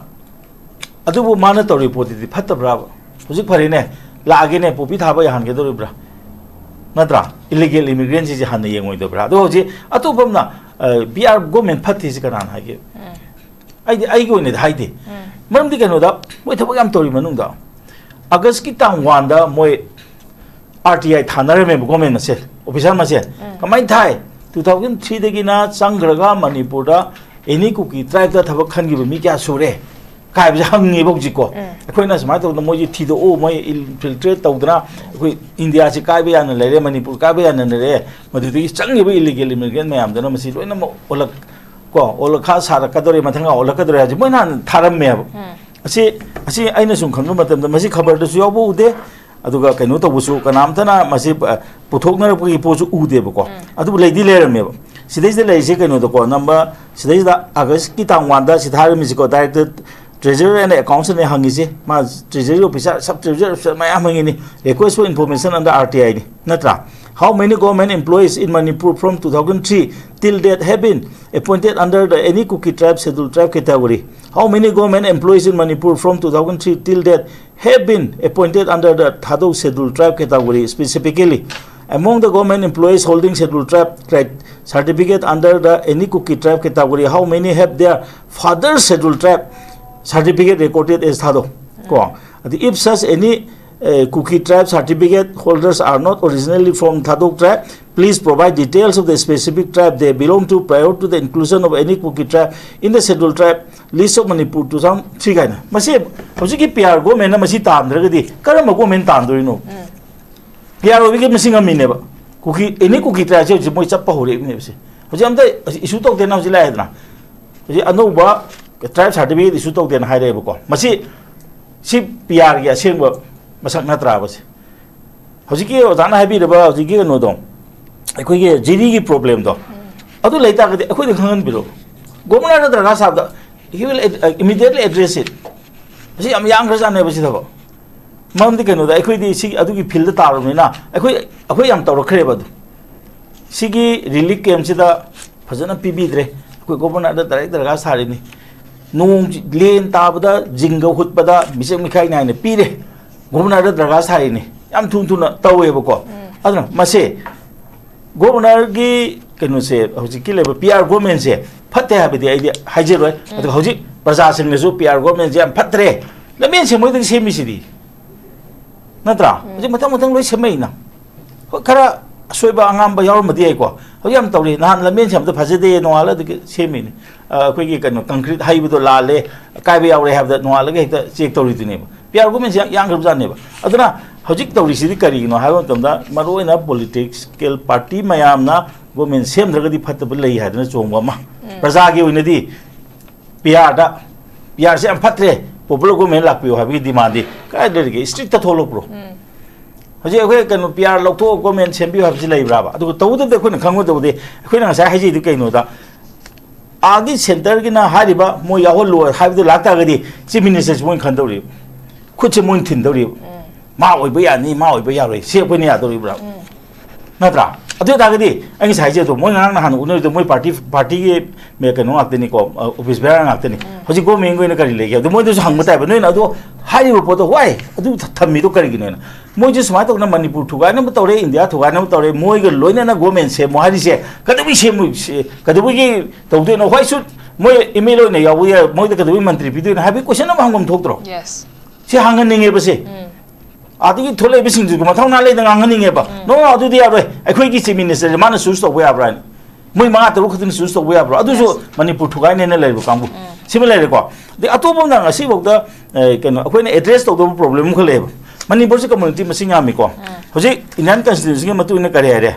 ꯑꯗꯨꯕꯨ ꯃꯥꯅ ꯇꯧꯔꯤꯕ ꯄꯣꯠꯇꯨꯗꯤ ꯐꯠꯇꯕ꯭ꯔꯥꯕ ꯍꯧꯖꯤꯛ ꯐꯔꯦꯅꯦ ꯂꯥꯛꯑꯒꯦꯅꯦ ꯄꯣꯄꯤ ꯊꯥꯕ ꯌꯥꯍꯟꯒꯗꯧꯔꯤꯕ꯭ꯔꯥ ꯅꯠꯇ꯭ꯔꯥ ꯏꯂꯤꯒꯦꯜ ꯏꯃꯤꯒ꯭ꯔꯦꯟꯁꯤꯁꯦ ꯍꯥꯟꯅ ꯌꯦꯡꯉꯣꯏꯗꯕ꯭ꯔꯥ ꯑꯗꯣ ꯍꯧꯖꯤꯛ ꯑꯇꯣꯞꯄ ꯑꯃꯅ PR ꯒꯣꯔꯃꯦꯟ ꯐꯠꯇꯦꯁꯤ ꯀꯅꯥꯅ ꯍꯥꯏꯒꯦ ꯑꯩꯒꯤ ꯑꯣꯏꯅꯗꯤ ꯍꯥꯏꯗꯦ ꯃꯔꯝꯗꯤ ꯀꯩꯅꯣꯗ ꯃꯣꯏ ꯊꯕꯛ ꯌꯥꯝ ꯇꯧꯔꯤ ꯃꯅꯨꯡꯗ ꯑꯥꯒꯁꯠꯀꯤ ꯇꯥꯡ 1ꯗ ꯃꯣꯏ RTI ꯊꯥꯅꯔꯝꯃꯦꯕ ꯒꯣꯔꯃꯦꯟ ꯃꯁꯦꯟ ꯑꯣꯐꯤꯁꯥꯔ ꯃꯁꯦꯟ ꯀꯃꯥꯏꯅ ꯊꯥꯏ 2003ꯗꯒꯤꯅ ꯆꯪꯈ꯭ꯔꯒ ꯃꯅꯤꯄꯨꯔꯗ ꯑꯦꯅꯤ ꯀꯨꯀꯤ ꯇ꯭ꯔꯥꯏꯕꯇ ꯊꯕꯛ ꯈꯟꯈꯤꯕ ꯃꯤ ꯀꯌꯥ ꯁꯨꯔꯦ ꯀꯥꯏꯕꯁꯦ ꯍꯪꯉꯦꯕ ꯍꯧꯖꯤꯛꯀꯣ ꯑꯩꯈꯣꯏꯅ ꯁꯨꯃꯥꯏꯅ ꯇꯧꯗꯅ ꯃꯣꯏꯁꯤ ꯊꯤꯗꯣꯛꯎ ꯃꯣꯏ ꯏꯟꯐꯤꯜꯇ꯭ꯔꯦꯠ ꯇꯧꯗꯅ ꯑꯩꯈꯣꯏ ꯏꯟꯗꯤꯌꯥꯁꯤ ꯀꯥꯏꯕ ꯌꯥꯅ ꯂꯩꯔꯦ ꯃꯅꯤꯄꯨꯔ ꯀꯥꯏꯕ ꯌꯥꯅ ꯂꯩꯔꯦ ꯃꯗꯨꯗꯒꯤ ꯆꯪꯉꯤꯕ ꯏꯂꯤꯒꯦꯜ ꯏꯃꯤꯒ꯭ꯔꯦꯟ ꯃꯌꯥꯝꯗꯨꯅ ꯃꯁꯤ ꯂꯣꯏꯅꯃꯛ ꯑꯣꯜꯂꯛꯈꯥ ꯁꯥꯔꯛꯀꯗꯧꯔꯦ ꯃꯊꯪ ꯑꯣꯜꯂꯛꯀꯗꯧꯔꯦ ꯍꯥꯏꯁꯦ ꯃꯣꯏ ꯅꯍꯥꯟ ꯊꯥꯔꯝꯃꯦꯕ ꯑꯁꯤ ꯑꯩꯅ ꯁꯨꯝ ꯈꯪꯕ ꯃꯇꯝꯗ ꯃꯁꯤ ꯈꯕꯔꯗꯁꯨ ꯌꯥꯎꯕ ꯎꯗꯦ ꯑꯗꯨꯒ ꯀꯩꯅꯣ ꯇꯧꯕꯁꯨ ꯀꯅꯥꯝꯇꯅ ꯃꯁꯤ ꯄꯨꯊꯣꯛꯅꯔꯛꯄꯒꯤ ꯄꯣꯠꯁꯨ ꯎꯗꯦꯕꯀꯣ ꯑꯗꯨꯕꯨ ꯂꯩꯗꯤ ꯂꯩꯔꯝꯃꯦꯕ ꯁꯤꯗꯩꯁꯤꯗ ꯂꯩꯔꯤꯁꯦ ꯀꯩꯅꯣꯗꯀꯣ ꯅꯝꯕ ꯁꯤꯗꯩꯁꯤꯗ ꯑꯥꯒꯁꯠꯀꯤ ꯇꯥꯡ 1ꯗ ꯁꯤ ꯊꯥꯔꯝꯃꯤꯁꯤꯀꯣ ꯗꯥꯏꯔꯦꯛꯇꯔ ꯇ꯭ꯔꯦꯖꯔꯔ ꯑꯦꯟड ꯑꯦꯀꯥꯎꯟꯁꯟꯅ ꯍꯪꯉꯤꯁꯦ ꯃꯥ treasury officer sub treasury officer ꯃꯌꯥꯝ ꯍꯪꯉꯤꯅꯤ request for information under RTI ꯅꯤ ꯅꯠꯇ꯭ꯔꯥ How many government employees in Manipur from 2003 till date have been appointed under the any Kuki tribe scheduled tribe category? How many government employees in Manipur from 2003 till date have been appointed under the Thadok scheduled tribe category specifically? Among the government employees holding scheduled tribe certificate under the any Kuki tribe category, how many have their father's scheduled tribe certificate recorded as Thadok? If such any Kuki tribe certificate holders are not originally from Thadok tribe, please provide details of the specific tribe they belong to prior to the inclusion of any Kuki tribe in the scheduled tribe list of Manipur 2003 kind. Masi hojiki PR government na masi tamdragadi karamba government tamdorino. PR obigi masing amine ba. Kuki any Kuki tribe je moi chappa hore ne bse. Hoji amta issue tok dena hoji lai dna. Hoji anuba tribe certificate issue tok dena haire ba ko. Masi si PR ya sengba masak natrabase hojiki ozana habiraba hojiki no do aikoige jiri gi problem do adu leita gadi akoi de khangan biro governor na draga sab da he will immediately address it asi am yang khra jane basi thabo mamdi keno da akoi di si adu gi field ta ro na akoi yam taw khre ba du sigi relief camp sida fajana pibi dre akoi governor da direct draga sari ni nong len tabada jinga hutpada misem mikhai na ne pire governor draga sai ni yam thun thuna tawebako aduna mase governor gi kenu se hojiki leba PR government se phatte habidi ai hajeroi adu hoji praja sing ne su PR government je am phatre lamen se moi ding semi sidi natra hoji matang loi semai na khara soiba angam ba yaw madi ai ko hoji am tawri nan lamen se am ta phajede no ala de semi ni koi gi kenu concrete hai bu la le kai ba yaw re have that no ala ge check tawri tu ne PR government yang grubjane ba aduna hojik tawri sidi kari no ha tamda maroina political party mayamna government sem dragadi phatba lei hadna chongba ma praja gi oinadi PR se am phatre popular government lakpio habi demand ka derge strict tholo pro ꯍꯧꯖꯤꯛ ꯑꯩꯈꯣꯏ ꯀꯩꯅꯣ P R ꯂꯧꯊꯣꯛꯑ government ꯁꯦꯝꯕꯤꯌꯨ ꯍꯥꯏꯕꯁꯤ ꯂꯩꯕ꯭ꯔꯥꯕ ꯑꯗꯨꯒ ꯇꯧꯕꯗꯕꯗꯤ ꯑꯩꯈꯣꯏꯅ ꯈꯪꯒꯗꯕꯗꯤ ꯑꯩꯈꯣꯏꯅ ꯉꯁꯥꯏ ꯍꯥꯏꯖꯩꯗꯨ ꯀꯩꯅꯣꯗ आगे सेंटर की ना हारिबा मो याहोलो हाइबदो लाक्तागदी चीफ मिनिस्टर मोइन खंदौरी खुद से मोइन थिंदौरी मा ओइबा यानी मा ओइबा यारोय से पने यादौरीब्रा नत्रा अदु तागदी अंगी साइजे तो मोइन नang हान उनो मोइ पार्टी के मे कनो आक्तनी को ऑफिस बेरा आक्तनी हजि गो मेंगो ने करि लेगे अदु मोइ दो हंग बताय नोइन अदु हारिबो पोतो वाय अदु थम्मी तो करि गिनो मोइ जे समाय तो ना मणिपुर थुगाय न तौरे इंडिया थुगाय न तौरे मोइ ग लोइना ना गवर्नमेंट से मोहारि से कदबि से कदबि की तौदे न होय सु मोइ एमएलए ने यावु या मोइ द कदबि मंत्री बिदु ना हाबि क्वेश्चन न हंगम थोक्त्रो यस से हंगन निंगे बसे आदि थोले बिसिंग जु मथाव ना ले दंग निंगे बा नो अदु दि याबे अखोइ की चीफ मिनिस्टर माना सुस तो बया ब्राइन मोइ मा तरु खतिन सुस तो बया ब्रा अदु सु मणिपुर थुगाय ने लेबो कांबु सिम लेरे को दे अतोबम ना असि बौदा केनो अखोइ ने एड्रेस तो प्रॉब्लम ख लेबो मणिपुर से कम्युनिटी मसिंग यामी को होजि इंडियन कॉन्स्टिट्यूशन के मतु ने करे रे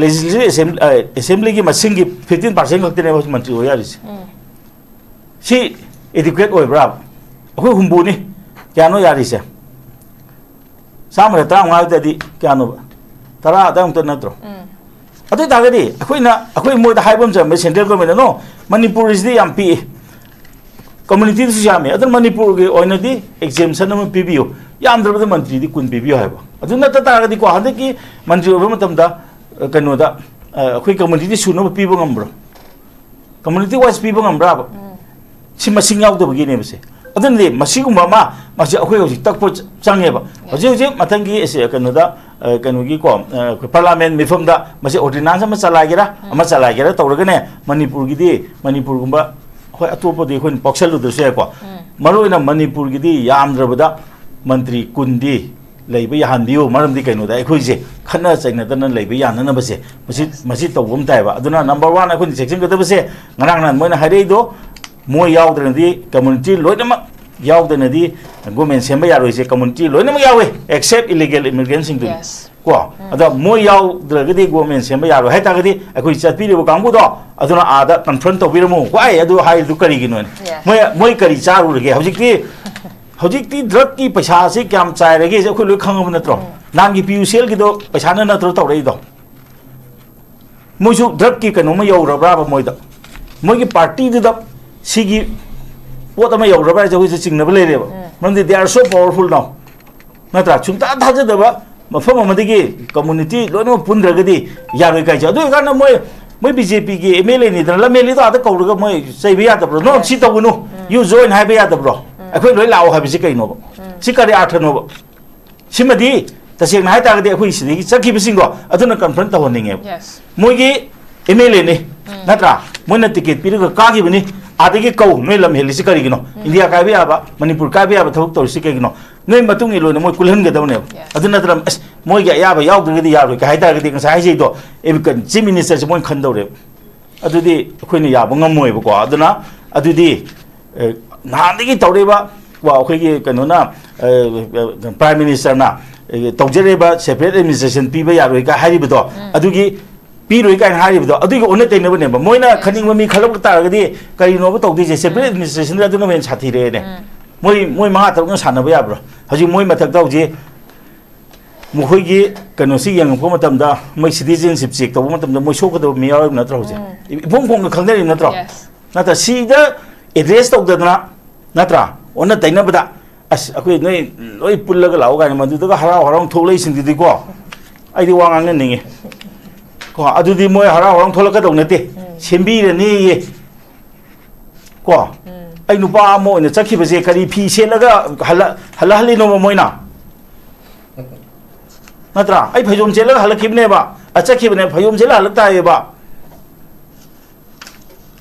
लेजिस्लेटिव असेंबली की मसिंग की 15% खतने मंत्री हो यारिस सी एडिक्वेट ओइब्रा अखोइ हुंबुनी क्यानो यारिसे सामरे त्रांगा ददी क्यानो तरा अदम तो नत्रो अदु तागदी अखोइ मोइदा हाइबम जम सेंट्रल गवर्नमेंट नो मणिपुर इज दी एमपी कम्युनिटी सु यामे अदर मणिपुर के ओइनदी एग्जाम्पशन अम पिबियो यामद्रबद मंत्री दी कुन पिबियो हाइबो अदु नत तागदी को हदे की मंत्री ओबे मतमदा कनोदा अखोइ कम्युनिटी दी सुनो पिबो ngambro कम्युनिटी वाइज पिबो ngambra सि मसिंग यावदबगी ने बसे अदनदे मसिगुम्बा मा मासे अखोइ होजि तकपो चांगेबा होजि होजि मतंगी एसे कनोदा कनोगी को पार्लियामेंट मिफमदा मासे ऑर्डिनेंस अमा चलागेरा तौरगने मणिपुर गिदी मणिपुर गुम्बा होय अतोपदि खोइन पक्सलुदसु को मरोइना मणिपुर गिदी यामद्रबदा मंत्री कुंदी लेबे याहनबियो मरमदि कइनोदा अखोइजे खन्ना चैनदन लेबे याननबसे मसि मसि तौबम ताइबा अदुना नंबर 1 अखोइन सेक्शन गदबसे ngana मोइना हाइरेदो मोय यावद्रनदि कम्युनिटी लोइनम यावदनदि गवर्नमेंट सेंबा यारोइसे कम्युनिटी लोइनम यावे एक्सेप्ट इलीगल इमिग्रेंट सिंग को अदा मोय यावद्रगदि गवर्नमेंट सेंबा यारो हाइतागदि अखोइ चटपिरिबो कांगबुदो अदुना आदा कन्फ्रंट तौबिरमु वाय अदु हाइदु करिगिनो मोय करि चारुरगे हौजिकती ड्रग की पैसा से क्या चाइरगे अखोइ लोइ खंगब नत्रो नानगी पीयूसीएल की दो पैसा न नत्रो तौरइदो मोइसु ड्रग की कनो म यौरब्रा मोइदा मोइगी पार्टी दुदा सिगी पोत अमा यौरब्रा जौइसे चिंगनब लेरेबा मरमदि they are so powerful now नत्रा चुंता थाजदबा मफम अमदिगी कम्युनिटी लोइनो पुंद्रगदि यारोइ काइजा अदु गाना मोइ बीजेपी की एमएलए नि दन लमेलि तो आदा कौरगा मोइ सैबे यादब्रो नो सि तौगनु यु जॉइन हाइबे यादब्रो अखोइ लोइ लाओ हाबिसि कइनो सि करि आठनो सिमदि तसेंना हाइ तागदि अखोइ सिदि चखिबसिंगो अदुना कन्फ्रंट तहोनिंगे मोइगी एमएलए नि नत्रा मोइना टिकेट पिरगा कागिबनि आदगी कौ नोइ लम हेलिसि करिगिनो इंडिया काबे याबा मणिपुर काबे याबा थबक तौरसि कइगिनो नोइ मतुंगि लोइना मोइ कुलहनगदवने अदुना नत्रा मोइगी याबा यावद्रगदि यारोइ का हाइतागदि ngsa हाइजेदो एबिकन चीफ मिनिस्टर से मोइ खंदौरे अदुदि अखोइना याबा ngमोइबको अदुना अदुदि नादगी तौरेबा वा अखोइगी कनोना प्राइम मिनिस्टर ना तौजरेबा सेपरेट एडमिनिस्ट्रेशन पीबा यारोइ का हारिबदो अदुगी पीरोइ का हारिबदो अदुगी ओने तैनबने मोइना खनिंग ममी खलब तारगदि करिनोबो तौदिजे सेपरेट एडमिनिस्ट्रेशन अदुना मेन साथीरेने मोइ मा तौन सानबा याब्रो हजि मोइ मथक तौजे मुखोइगी कनोसी यंगपो मतमदा मोइ सिटीजनशिप चेक तौबो मतमदा मोइ सोकदो मियार नत्र होजे इबोंग फोंग खंगदरि नत्र नत्र सीदा एड्रेस तौदना नत्रा ओना तैनबदा अस अखोइ नोइ लोइ पुल्लगा लाओ गानि मदुदगा हराव हराव थोलै सिंदिदि को आइदि वांगांग निंगे को अदुदि मोइ हराव हराव थोलका दौनते सेंबीरनि ये को ai nupa mo ina chakhi base kari phi selaga hala halino moina natra ai phajom chelaga halakibne ba achakhi bane phajom chela halakta ye ba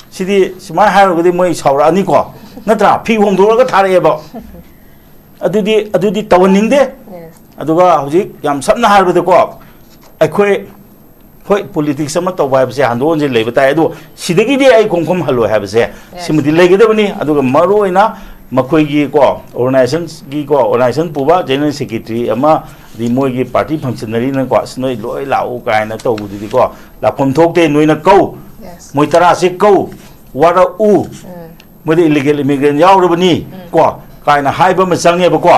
sidi sima harugadi moi saura ani ko natra phi hongdora thare ba adudi tawaning de aduga hojik yam samna harbade ko akhoi hoi politics ama to ba bse handon je leba tai adu sidagi de ai khomkhom halo ha bse simudi legedabani aduga maro ina makoi gi ko organization puba general secretary ama di moi gi party functionary na ko snoi loi lau kai na to budi ko la khom thok te noi na ko moi tara se ko wara u moi de illegal immigrant yaw robani ko kaina haiba ma change ba ko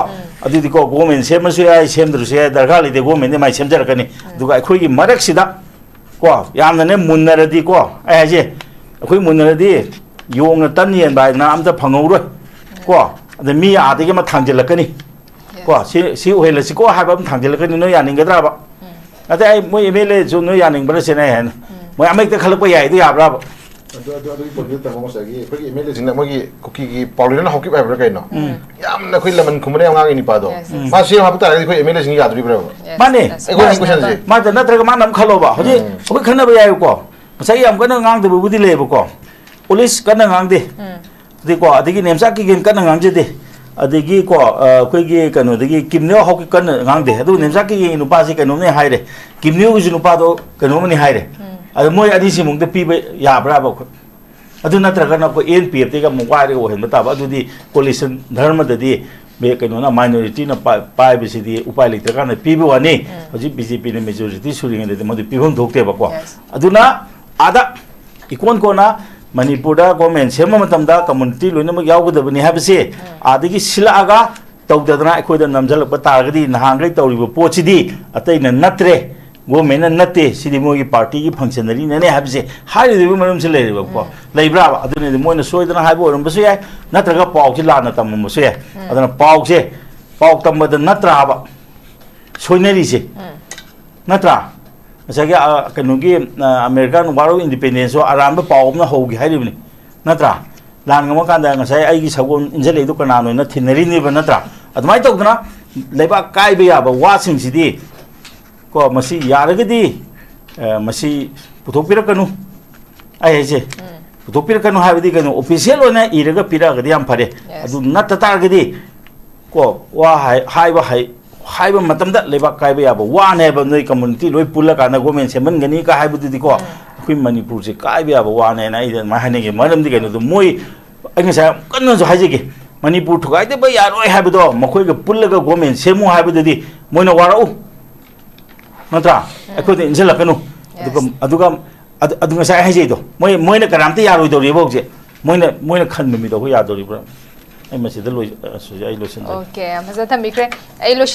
adudi ko government semasu ya semdru se darga lide government ne mai semjarakani duga akhoi gi marak sida ko yamna ne munnaradi ko ai je akhoi munnaradi yongna tan yen bai na amta phangau ko the mi adigi ma thangjelakani ko si ohela si ko haiba thangjelakani no yaningadra ba ate ai moi emele jo no yaning bra se na hen moi amai ta khalak pa yai du ya bra ba ꯑꯗꯨꯒꯤ ꯄꯣꯏꯟꯠꯇꯨ ꯇꯝꯕ ꯉꯁꯥꯏꯒꯤ ꯑꯩꯈꯣꯏꯒꯤ M L ꯑꯦꯁꯤꯡꯅ ꯃꯣꯏꯒꯤ ꯀꯨꯀꯤꯒꯤ ꯄꯥꯎꯂꯤꯅ ꯍꯧꯈꯤꯕ ꯍꯥꯏꯕ꯭ꯔꯥ ꯀꯩꯅꯣ ꯌꯥꯝꯅ ꯑꯩꯈꯣꯏ ꯂꯃꯟ ꯈꯨꯝꯕꯅ ꯌꯥꯝ ꯉꯥꯡꯉꯤ ꯅꯤꯄꯥꯗꯣ ꯃꯥ ꯁꯤ ꯍꯥꯞꯄ ꯇꯥꯔꯒꯗꯤ ꯑꯩꯈꯣꯏ ꯑꯦꯝ ꯑꯦꯜ ꯑꯦꯁꯤꯡ ꯌꯥꯗꯣꯔꯤꯕ꯭ꯔꯥꯕ ꯃꯥꯅꯦ ꯑꯩꯈꯣꯏ ꯀꯣꯏꯁꯟꯁꯦ ꯃꯥꯗ ꯅꯠꯇ꯭ꯔꯒ ꯃꯥꯅ ꯑꯃ ꯈꯜꯂꯣꯕ ꯍꯧꯖꯤꯛ ꯑꯩꯈꯣꯏ ꯈꯟꯅꯕ ꯌꯥꯏꯕꯀꯣ ꯉꯁꯥꯏ ꯌꯥꯝ ꯀꯟꯅ ꯉꯥꯡꯗꯕꯕꯨꯗꯤ ꯂꯩꯌꯦꯕꯀꯣ ꯄꯨꯂꯤꯁ ꯀꯟꯅ ꯉꯥꯡꯗꯦ ꯑꯗꯩꯀꯣ ꯑꯗꯒꯤ ꯅꯦꯝꯆꯥꯛꯀꯤ ꯀꯟꯅ ꯉꯥꯡꯖꯗꯦ ꯑꯗꯒꯤ ꯀꯣ ꯑꯩꯈꯣꯏꯒꯤ ꯀꯩꯅꯣꯗꯒꯤ ꯀꯤꯝꯅꯤꯌꯣ ꯍꯧꯀꯤ ꯀꯟꯅ ꯉꯥꯡꯗꯦ ꯑꯗꯨ ꯅꯦꯝꯆꯥꯛꯀꯤ ꯅꯨꯄꯥꯁꯤ ꯀꯩꯅꯣꯝꯅꯤ ꯍꯥꯏꯔꯦ ꯀꯤꯝꯅꯤꯌꯣꯒꯤꯁꯨ ꯅꯨꯄꯥꯗꯣ ꯀꯩꯅꯣꯝꯅꯤ ꯍꯥꯏꯔꯦ ꯑꯗ ꯃꯣꯏ ꯑꯅꯤꯁꯤꯃꯨꯛꯇ ꯄꯤꯕ ꯌꯥꯕ꯭ꯔꯥꯕ ꯑꯩꯈꯣꯏ ꯑꯗꯨ ꯅꯠꯇ꯭ꯔꯒꯅ ꯑꯩꯈꯣꯏ ꯑꯦꯟ ꯄꯤ ꯑꯦꯐꯇꯒ ꯑꯃꯨꯛ ꯋꯥꯏꯔꯒ ꯑꯣꯏꯍꯟꯕ ꯇꯥꯕ ꯑꯗꯨꯗꯤ ꯀꯣꯂꯤꯁꯟ ꯙꯔꯃꯗꯗꯤ ꯀꯩꯅꯣꯅ ꯃꯥꯏꯅꯣꯔꯤꯇꯤꯅ ꯄꯥꯏꯕꯁꯤꯗꯤ ꯎꯄꯥꯏ ꯂꯩꯇ꯭ꯔꯀꯥꯟꯗ ꯄꯤꯕ ꯋꯥꯅꯤ ꯍꯧꯖꯤꯛ ꯕꯤ ꯖꯦ ꯄꯤꯅ ꯃꯦꯖꯣꯔꯤꯇꯤ ꯁꯨꯔꯤꯉꯩꯗꯗꯤ ꯃꯗꯨ ꯄꯤꯐꯝ ꯊꯣꯛꯇꯦꯕꯀꯣ ꯑꯗꯨꯅ ꯑꯥꯗ ꯏꯀꯣꯟ ꯀꯣꯟꯅ ꯃꯅꯤꯄꯨꯔꯗ ꯒꯣꯔꯃꯦꯟ ꯁꯦꯝꯕ ꯃꯇꯝꯗ ꯀꯝꯃꯨꯅꯤꯇꯤ ꯂꯣꯏꯅꯃꯛ ꯌꯥꯎꯒꯗꯕꯅꯤ ꯍꯥꯏꯕꯁꯦ ꯑꯥꯗꯒꯤ ꯁꯤꯜꯂꯛꯑꯒ ꯇꯧꯗꯗꯅ ꯑꯩꯈꯣꯏꯗ ꯅꯝꯁꯤꯜꯂꯛꯄ ꯇꯥꯔꯒꯗꯤ ꯅꯍꯥꯟꯈꯩ ꯇꯧꯔꯤꯕ ꯄꯣꯠꯁꯤꯗꯤ ꯑꯇꯩꯅ ꯅꯠꯇ꯭ꯔꯦ ꯒꯣꯔꯃꯦꯟꯅ ꯅꯠꯇꯦ ꯁꯤꯗꯤ ꯃꯣꯏꯒꯤ ꯄꯥꯔꯇꯤꯒꯤ ꯐꯪꯁꯟꯅꯔꯤꯅꯅꯦ ꯍꯥꯏꯕꯁꯦ ꯍꯥꯏꯔꯤꯕ ꯃꯔꯝꯁꯤ ꯂꯩꯔꯤꯕꯀꯣ ꯂꯩꯕ꯭ꯔꯥꯕ ꯑꯗꯨꯅꯗꯤ ꯃꯣꯏꯅ ꯁꯣꯏꯗꯅ ꯍꯥꯏꯕ ꯑꯣꯏꯔꯝꯕꯁꯨ ꯌꯥꯏ ꯅꯠꯇ꯭ꯔꯒ ꯄꯥꯎꯁꯤ ꯂꯥꯟꯅ ꯇꯝꯃꯝꯕꯁꯨ ꯌꯥꯏ ꯑꯗꯨꯅ ꯄꯥꯎ ꯇꯝꯕꯗ ꯅꯠꯇ꯭ꯔꯥꯕ ꯁꯣꯏꯅꯔꯤꯁꯦ ꯅꯠꯇ꯭ꯔꯥ ꯉꯁꯥꯏꯒꯤ ꯀꯩꯅꯣꯒꯤ ꯑꯃꯦꯔꯤꯀꯥꯟ ꯋꯥꯔ ꯑꯣꯐ ꯏꯟꯗꯤꯄꯦꯟꯗꯦꯟꯁꯁꯨ ꯑꯔꯥꯟꯕ ꯄꯥꯎ ꯑꯃꯅ ꯍꯧꯒꯦ ꯍꯥꯏꯔꯤꯕꯅꯤ ꯅꯠꯇ꯭ꯔꯥ ꯂꯥꯟ ꯉꯝꯃꯀꯥꯟꯗ ꯉꯁꯥꯏ ꯑꯩꯒꯤ ꯁꯒꯣꯜ ꯏꯟꯖꯜꯂꯛꯏꯗꯣ ꯀꯅꯥꯅꯣꯅ ꯊꯤꯅꯔꯤꯅꯦꯕ ꯅꯠꯇ꯭ꯔꯥ ꯑꯗꯨꯃꯥꯏꯅ ꯇꯧꯗꯅ ꯂꯩꯕꯥꯛ ꯀꯥꯏꯕ ꯌꯥꯕ ꯋꯥꯁꯤꯡꯁꯤꯗꯤ ko masi yaragadi masi puthokpirakanu ai haise puthokpirakanu habidi kanu official ona iraga piragadi am phare adu natta targadi ko wa haiba matamda leba kaiba yaba wa ne ba noi community loi pulla kana government seman gani ka haibudi ko khoi manipur se kaiba yaba wa ne na ida ma hanege maram di kanu moi anga sa kanna jo haijege manipur thugai de ba yaroi haibudo makhoi ga pulla ga government semu haibudi moina warau natra akhoi de injala kanu aduga sai haije do moina karamte yaroi do rebo je moina khan mi do ya do ri bra ai masida loi ai lo sin okay amazata mikre ai lo